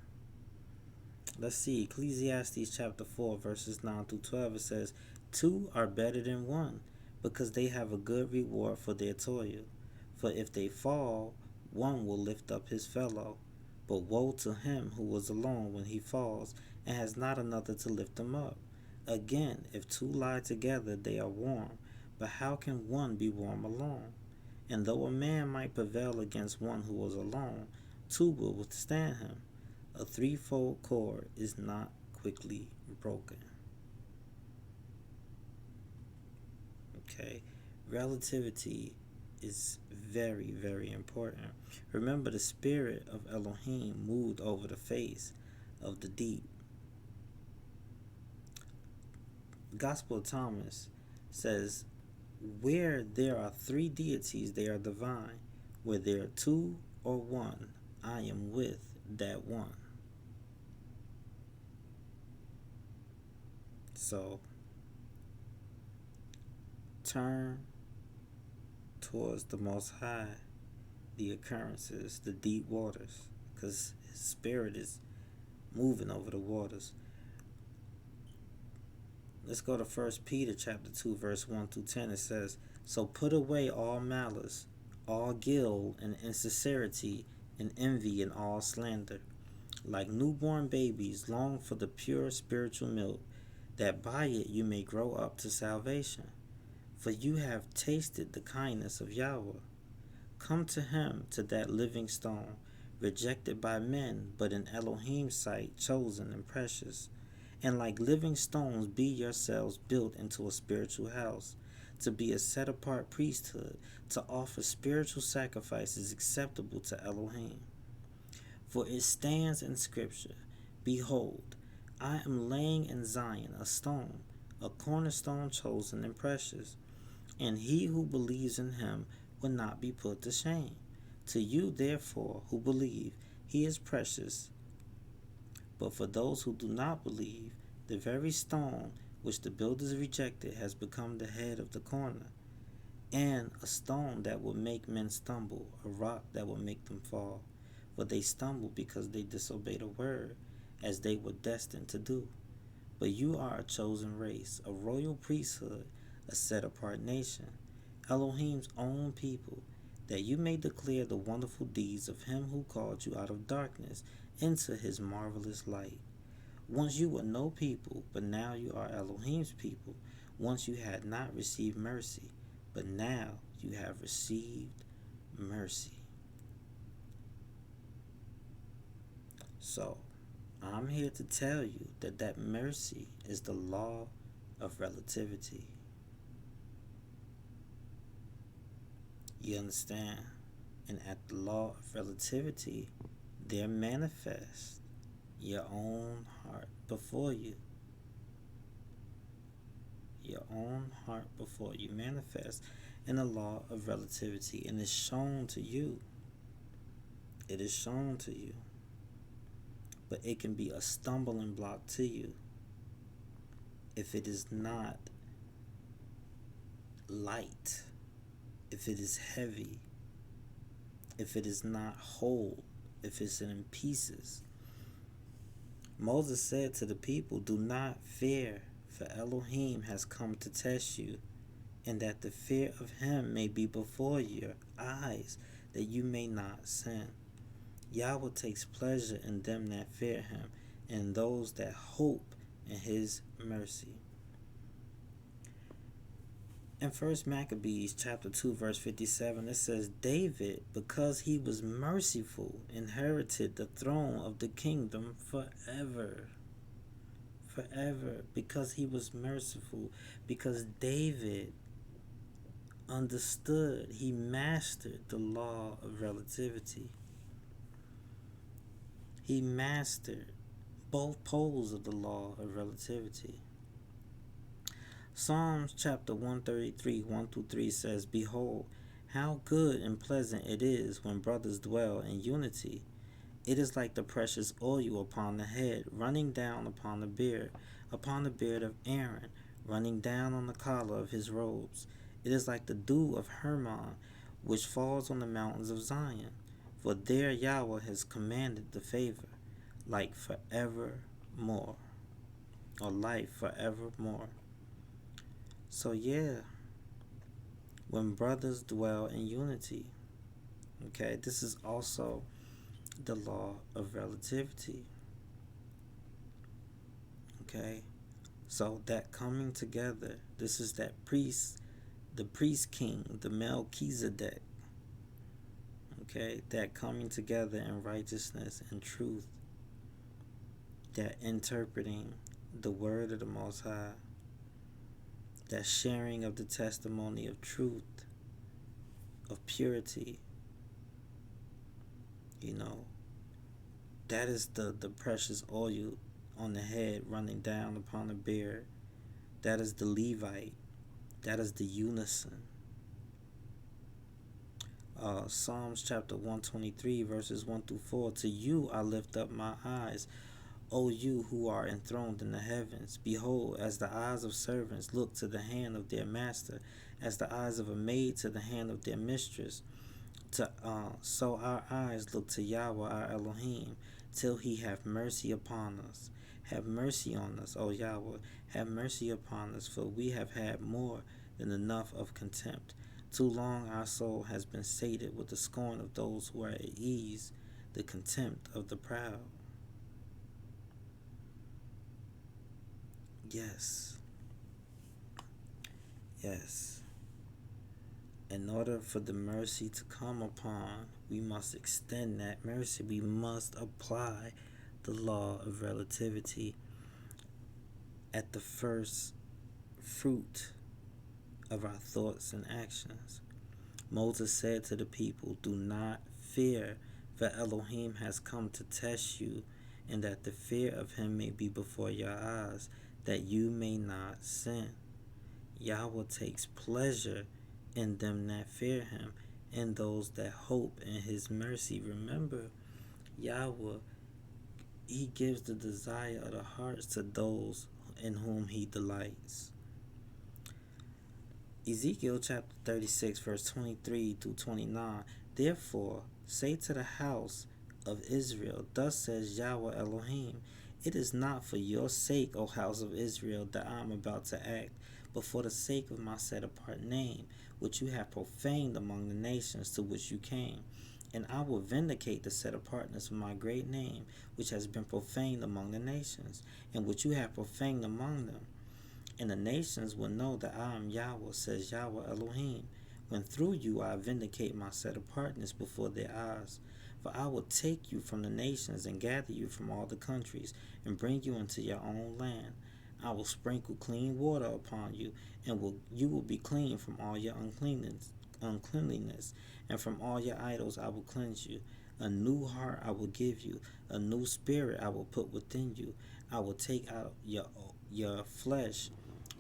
Let's see. Ecclesiastes chapter 4 verses 9 through 12. It says, 2 are better than 1, because they have a good reward for their toil. For if they fall, one will lift up his fellow. But woe to him who is alone when he falls, and has not another to lift him up. Again, if 2 lie together, they are warm. But how can one be warm alone? And though a man might prevail against one who is alone, 2 will withstand him. A threefold cord is not quickly broken. Okay, relativity is very, very important. Remember, the spirit of Elohim moved over the face of the deep. Gospel of Thomas says, where there are 3 deities, they are divine. Where there are 2 or 1, I am with that one. So, turn towards the Most High, the occurrences, the deep waters, because his spirit is moving over the waters. Let's go to 1 Peter chapter 2 verse 1 through 10. It says, So put away all malice, all guile and insincerity and envy and all slander. Like newborn babies, long for the pure spiritual milk, that by it you may grow up to salvation. For you have tasted the kindness of Yahweh. Come to him, to that living stone, rejected by men, but in Elohim's sight chosen and precious. And like living stones, be yourselves built into a spiritual house, to be a set-apart priesthood, to offer spiritual sacrifices acceptable to Elohim. For it stands in Scripture, Behold, I am laying in Zion a stone, a cornerstone chosen and precious, and he who believes in him will not be put to shame. To you, therefore, who believe, he is precious. But for those who do not believe, the very stone which the builders rejected has become the head of the corner, and a stone that will make men stumble, a rock that will make them fall. For they stumble because they disobeyed a word, as they were destined to do. But you are a chosen race, a royal priesthood, a set-apart nation, Elohim's own people, that you may declare the wonderful deeds of him who called you out of darkness into his marvelous light. Once you were no people, but now you are Elohim's people. Once you had not received mercy, but now you have received mercy. So, I'm here to tell you that mercy is the law of relativity. You understand? And at the law of relativity, there manifests your own heart before you. Your own heart before you manifests in the law of relativity, and is shown to you. It is shown to you. But it can be a stumbling block to you if it is not light, if it is heavy, if it is not whole, if it's in pieces. Moses said to the people, "Do not fear, for Elohim has come to test you, and that the fear of him may be before your eyes, that you may not sin." Yahweh takes pleasure in them that fear him, and those that hope in his mercy. In 1 Maccabees chapter 2 verse 57, it says, "David, because he was merciful, inherited the throne of the kingdom forever." Forever, because he was merciful, because David understood, he mastered the law of relativity. He mastered both poles of the law of relativity. Psalms chapter 133, 1-3 says, "Behold, how good and pleasant it is when brothers dwell in unity. It is like the precious oil upon the head, running down upon the beard of Aaron, running down on the collar of his robes. It is like the dew of Hermon, which falls on the mountains of Zion. For there Yahweh has commanded the favor, like forevermore." Or life forevermore. So yeah, when brothers dwell in unity, okay, this is also the law of relativity. Okay, so that coming together, this is that priest, the priest king, the Melchizedek. Okay, that coming together in righteousness and truth, that interpreting the word of the Most High, that sharing of the testimony of truth, of purity. You know, that is the precious oil on the head running down upon the beard. That is the Levite. That is the unison. Psalms chapter 123 verses 1-4. "To you I lift up my eyes, O you who are enthroned in the heavens. Behold, as the eyes of servants look to the hand of their master, as the eyes of a maid to the hand of their mistress, so our eyes look to Yahweh our Elohim, till he have mercy upon us. Have mercy on us, O Yahweh, have mercy upon us, for we have had more than enough of contempt. Too long our soul has been sated with the scorn of those who are at ease, the contempt of the proud." Yes. Yes. In order for the mercy to come upon, we must extend that mercy. We must apply the law of relativity at the first fruit of our thoughts and actions. Moses said to the people, "Do not fear, for Elohim has come to test you, and that the fear of him may be before your eyes, that you may not sin." Yahweh takes pleasure in them that fear him, and those that hope in his mercy. Remember, Yahweh, he gives the desire of the hearts to those in whom he delights. Ezekiel chapter 36 verse 23-29. "Therefore say to the house of Israel, Thus says Yahweh Elohim, it is not for your sake, O house of Israel, that I am about to act, but for the sake of my set apart name, which you have profaned among the nations to which you came. And I will vindicate the set apartness of my great name, which has been profaned among the nations, and which you have profaned among them. And the nations will know that I am Yahweh, says Yahweh Elohim, when through you I vindicate my set apartness before their eyes. For I will take you from the nations and gather you from all the countries and bring you into your own land. I will sprinkle clean water upon you, and you will be clean from all your uncleanliness, and from all your idols I will cleanse you. A new heart I will give you, a new spirit I will put within you. I will take out your flesh,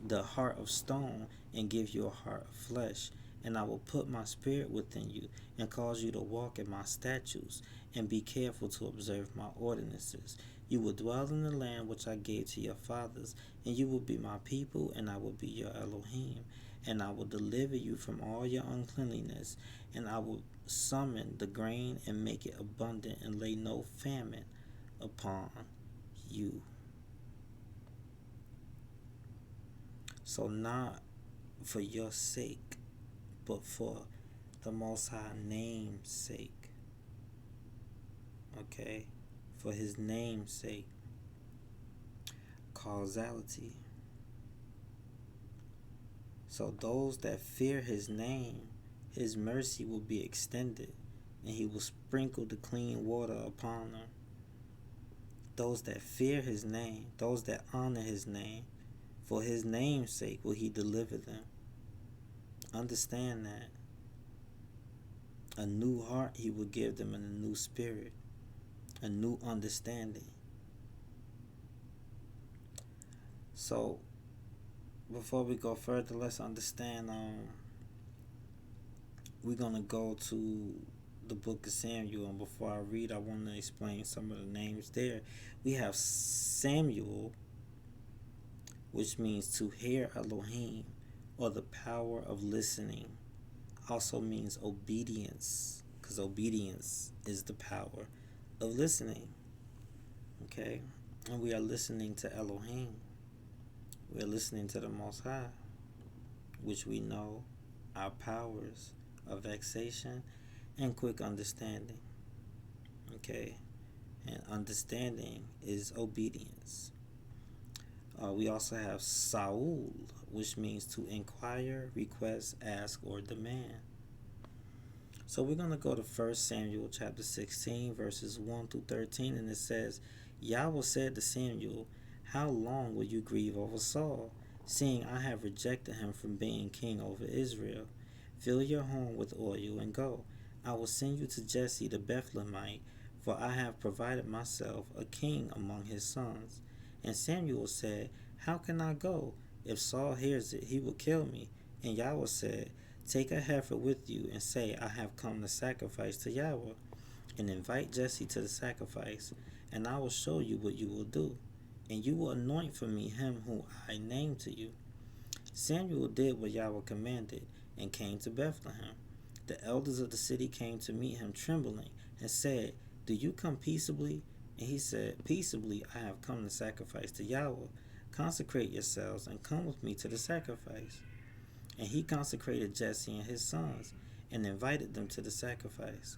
the heart of stone, and give you a heart of flesh. And I will put my spirit within you, and cause you to walk in my statutes, and be careful to observe my ordinances. You will dwell in the land which I gave to your fathers, and you will be my people, and I will be your Elohim. And I will deliver you from all your uncleanliness, and I will summon the grain and make it abundant, and lay no famine upon you. So not for your sake, but for the Most High name's sake. Okay? For his name's sake. Causality. So those that fear his name, his mercy will be extended, and he will sprinkle the clean water upon them. Those that fear his name, those that honor his name, for his name's sake will he deliver them. Understand that. A new heart he will give them, and a new spirit, a new understanding. So before we go further, let's understand, we're going to go to the book of Samuel, and before I read, I want to explain some of the names there. We have Samuel, which means to hear Elohim, or the power of listening. Also means obedience, because obedience is the power of listening. Okay? And we are listening to Elohim. We are listening to the Most High, which we know our powers of vexation and quick understanding. Okay? And understanding is obedience. We also have Saul, which means to inquire, request, ask, or demand. So we're going to go to 1 Samuel chapter 16, verses 1 through 13, and it says, Yahweh said to Samuel, how long will you grieve over Saul, seeing I have rejected him from being king over Israel? Fill your home with oil and go. I will send you to Jesse the Bethlehemite, for I have provided myself a king among his sons. And Samuel said, how can I go? If Saul hears it, he will kill me. And Yahweh said, take a heifer with you, and say, I have come to sacrifice to Yahweh. And invite Jesse to the sacrifice, and I will show you what you will do. And you will anoint for me him whom I name to you. Samuel did what Yahweh commanded, and came to Bethlehem. The elders of the city came to meet him trembling, and said, do you come peaceably? And he said, peaceably I have come to sacrifice to Yahweh. Consecrate yourselves, and come with me to the sacrifice. And he consecrated Jesse and his sons, and invited them to the sacrifice.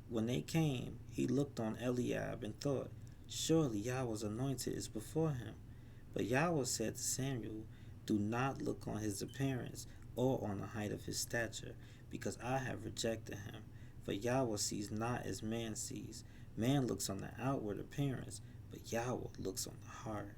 When they came, he looked on Eliab, and thought, surely Yahweh's anointed is before him. But Yahweh said to Samuel, do not look on his appearance, or on the height of his stature, because I have rejected him. For Yahweh sees not as man sees. Man looks on the outward appearance, but Yahweh looks on the heart.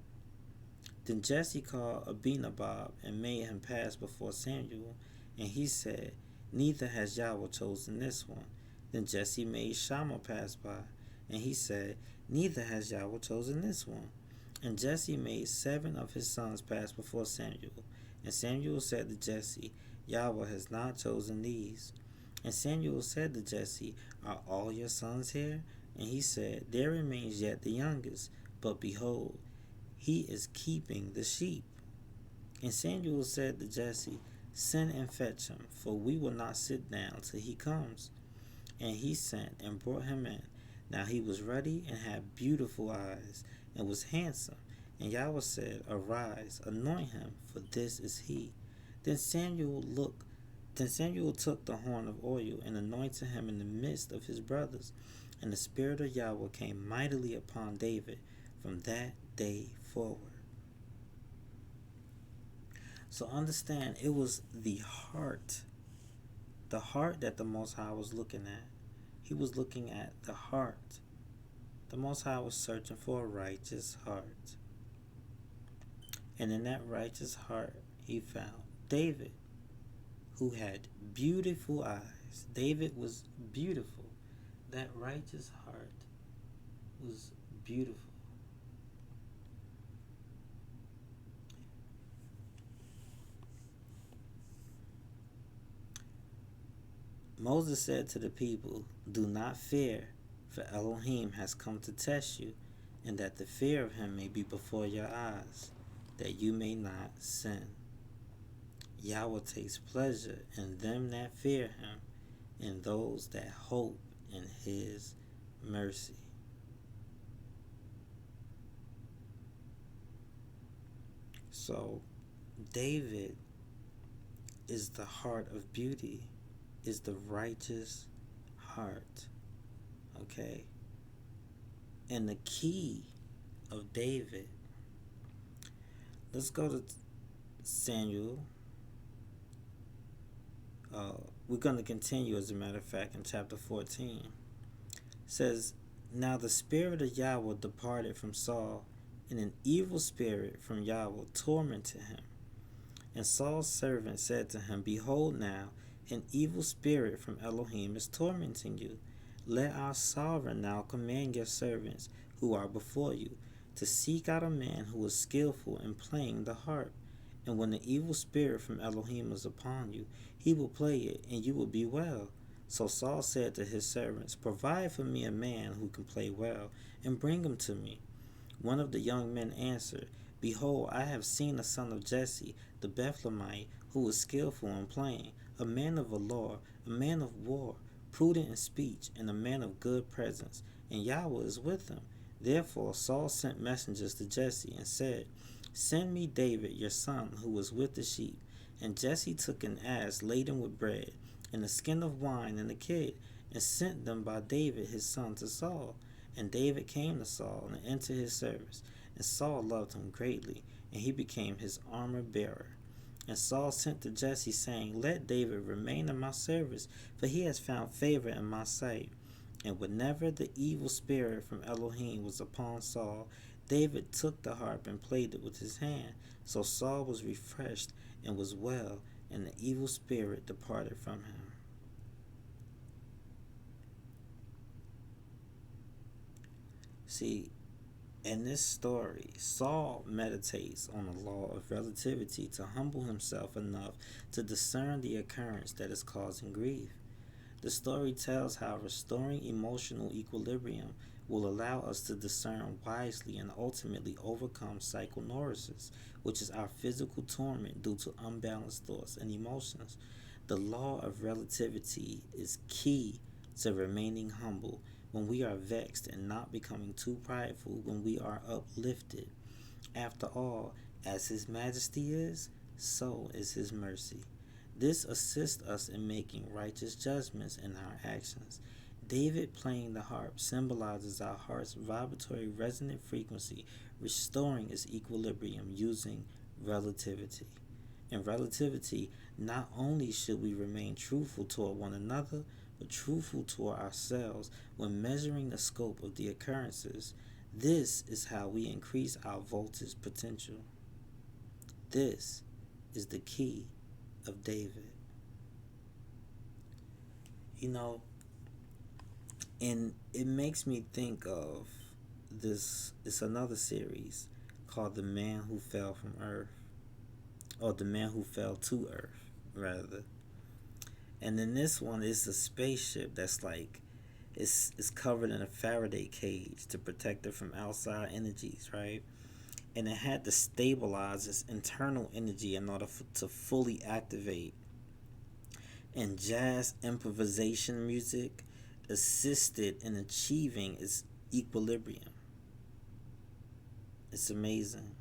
Then Jesse called Abinadab, and made him pass before Samuel. And he said, neither has Yahweh chosen this one. Then Jesse made Shammah pass by, and he said, neither has Yahweh chosen this one. And Jesse made 7 of his sons pass before Samuel. And Samuel said to Jesse, Yahweh has not chosen these. And Samuel said to Jesse, are all your sons here? And he said, there remains yet the youngest, but behold, he is keeping the sheep. And Samuel said to Jesse, send and fetch him, for we will not sit down till he comes. And he sent and brought him in. Now he was ruddy and had beautiful eyes, and was handsome. And Yahweh said, arise, anoint him, for this is he. Then Samuel took the horn of oil, and anointed him in the midst of his brothers. And the Spirit of Yahweh came mightily upon David from that day forward. So understand, it was the heart that the Most High was looking at. He was looking at the heart. The Most High was searching for a righteous heart. And in that righteous heart, he found David, who had beautiful eyes. David was beautiful. That righteous heart was beautiful. Moses said to the people, do not fear, for Elohim has come to test you, and that the fear of him may be before your eyes, that you may not sin. Yahweh takes pleasure in them that fear him, and those that hope in his mercy. So, David is the heart of beauty, is the righteous heart. Okay? And the key of David, let's go to Samuel. We're going to continue, as a matter of fact, in chapter 14. It says, Now the spirit of Yahweh departed from Saul, and an evil spirit from Yahweh tormented him. And Saul's servant said to him, Behold now, an evil spirit from Elohim is tormenting you. Let our sovereign now command your servants who are before you to seek out a man who is skillful in playing the harp. And when the evil spirit from Elohim is upon you, he will play it, and you will be well. So Saul said to his servants, Provide for me a man who can play well, and bring him to me. One of the young men answered, Behold, I have seen a son of Jesse, the Bethlehemite, who is skillful in playing, a man of valor, a man of war, prudent in speech, and a man of good presence, and Yahweh is with him. Therefore Saul sent messengers to Jesse and said, Send me David, your son, who is with the sheep. And Jesse took an ass laden with bread, and a skin of wine, and a kid, and sent them by David his son to Saul. And David came to Saul and entered his service. And Saul loved him greatly, and he became his armor bearer. And Saul sent to Jesse, saying, Let David remain in my service, for he has found favor in my sight. And whenever the evil spirit from Elohim was upon Saul, David took the harp and played it with his hand. So Saul was refreshed and was well, and the evil spirit departed from him. See, in this story, Saul meditates on the law of relativity to humble himself enough to discern the occurrence that is causing grief. The story tells how restoring emotional equilibrium will allow us to discern wisely and ultimately overcome psychoneurosis, which is our physical torment due to unbalanced thoughts and emotions. The law of relativity is key to remaining humble when we are vexed and not becoming too prideful when we are uplifted. After all, as His Majesty is, so is His mercy. This assists us in making righteous judgments in our actions. David playing the harp symbolizes our heart's vibratory resonant frequency, restoring its equilibrium using relativity. In relativity, not only should we remain truthful toward one another, but truthful toward ourselves when measuring the scope of the occurrences. This is how we increase our voltage potential. This is the key of David. You know, and it makes me think of this. It's another series called The Man Who Fell from Earth, or The Man Who Fell to Earth, rather. And in this one, it's a spaceship that's like, it's covered in a Faraday cage to protect it from outside energies, right? And it had to stabilize its internal energy in order to fully activate. And jazz improvisation music assisted in achieving its equilibrium. It's amazing.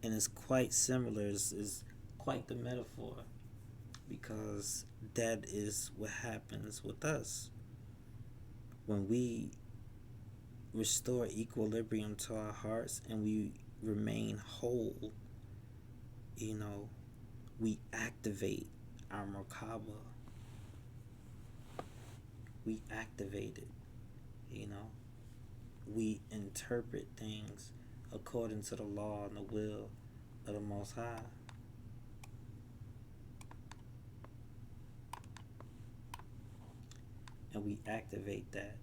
And it's quite similar, it's quite the metaphor, because that is what happens with us. When we restore equilibrium to our hearts and we remain whole, you know, we activate our Merkaba. We activate it, you know. We interpret things according to the law and the will of the Most High. And we activate that.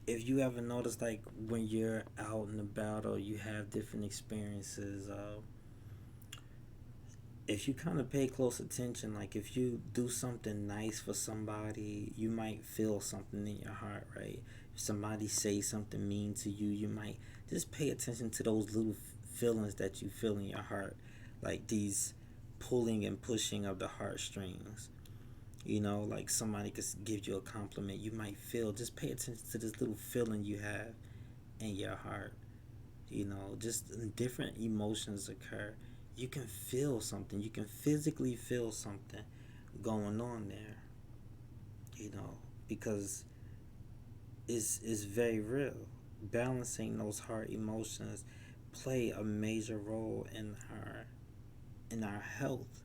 If you ever notice, like when you're out and about or you have different experiences, if you kind of pay close attention, like if you do something nice for somebody, you might feel something in your heart, right? If somebody says something mean to you, you might just pay attention to those little feelings that you feel in your heart, like these pulling and pushing of the heartstrings. You know, like somebody could give you a compliment, you might feel, just pay attention to this little feeling you have in your heart. You know, just different emotions occur. You can feel something. You can physically feel something going on there. You know, because it's very real. Balancing those heart emotions play a major role in our health.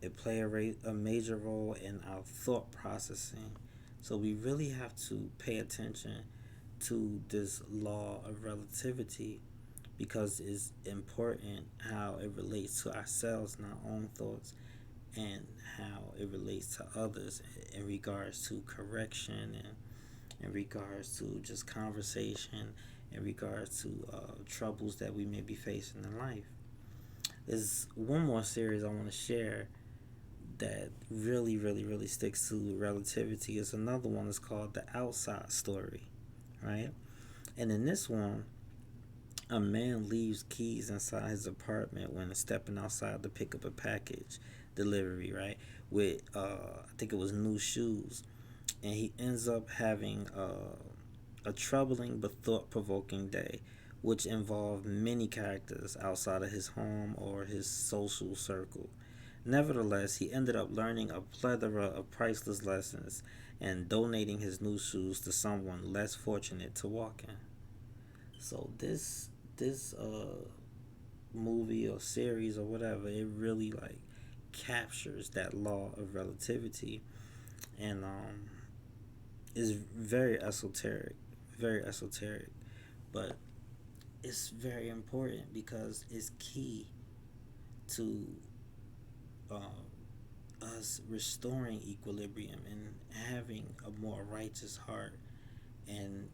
It play a major role in our thought processing. So we really have to pay attention to this law of relativity, because it's important how it relates to ourselves and our own thoughts, and how it relates to others in regards to correction, and in regards to just conversation, in regards to troubles that we may be facing in life. There's one more series I want to share that really sticks to relativity. Is another one that's called The Outside Story, right? And in this one, a man leaves keys inside his apartment when stepping outside to pick up a package delivery, right? With I think it was new shoes, and he ends up having a troubling but thought-provoking day, which involved many characters outside of his home or his social circle. Nevertheless, he ended up learning a plethora of priceless lessons and donating his new shoes to someone less fortunate to walk in. So this movie or series or whatever, it really like captures that law of relativity, and is very esoteric, but it's very important because it's key to us restoring equilibrium and having a more righteous heart in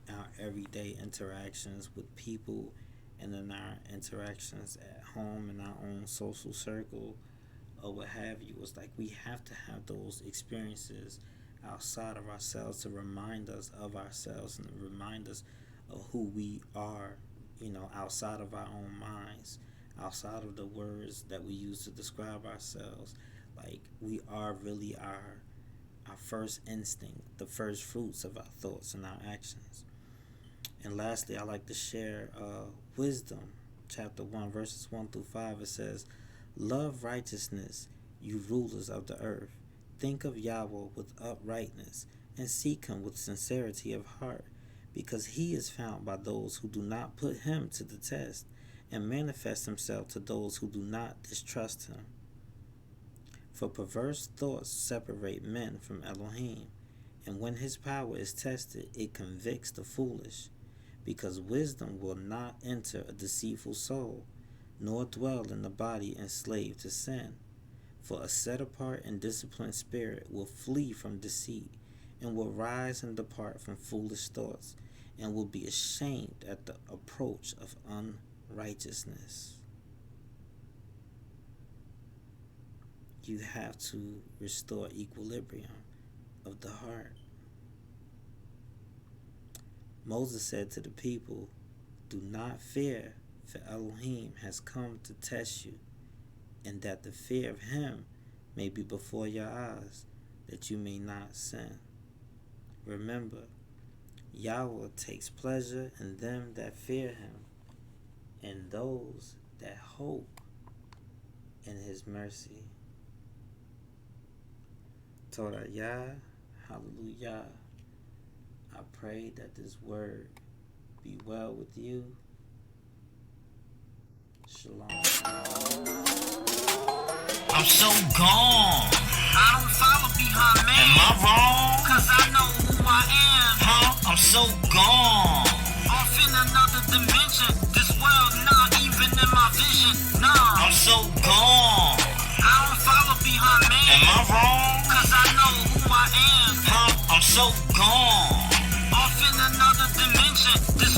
our everyday interactions with people, and in our interactions at home, in our own social circle, or what have you. It's like we have to have those experiences outside of ourselves to remind us of ourselves and remind us of who we are, you know, outside of our own minds, outside of the words that we use to describe ourselves. Like, we are really our first instinct, the first fruits of our thoughts and our actions. And lastly, I like to share Wisdom, chapter 1, verses 1 through 5. It says, "Love righteousness, you rulers of the earth. Think of Yahweh with uprightness, and seek him with sincerity of heart, because he is found by those who do not put him to the test, and manifest himself to those who do not distrust him. For perverse thoughts separate men from Elohim, and when his power is tested, it convicts the foolish, because wisdom will not enter a deceitful soul, nor dwell in the body enslaved to sin. For a set-apart and disciplined spirit will flee from deceit, and will rise and depart from foolish thoughts, and will be ashamed at the approach of unrighteousness." You have to restore equilibrium of the heart. Moses said to the people, "Do not fear, for Elohim has come to test you, and that the fear of him may be before your eyes, that you may not sin." Remember, Yahweh takes pleasure in them that fear him, and those that hope in his mercy. Torah Yah, hallelujah. I pray that this word be well with you. Shalom. I'm so gone. I don't follow behind man. Am I wrong? Cause I know who I am. Huh? I'm so gone. Off in another dimension. This world not even in my vision. Nah. I'm so gone. I don't follow behind man. Am I wrong? Cause I know who I am. Huh? I'm so gone. Off in another dimension. This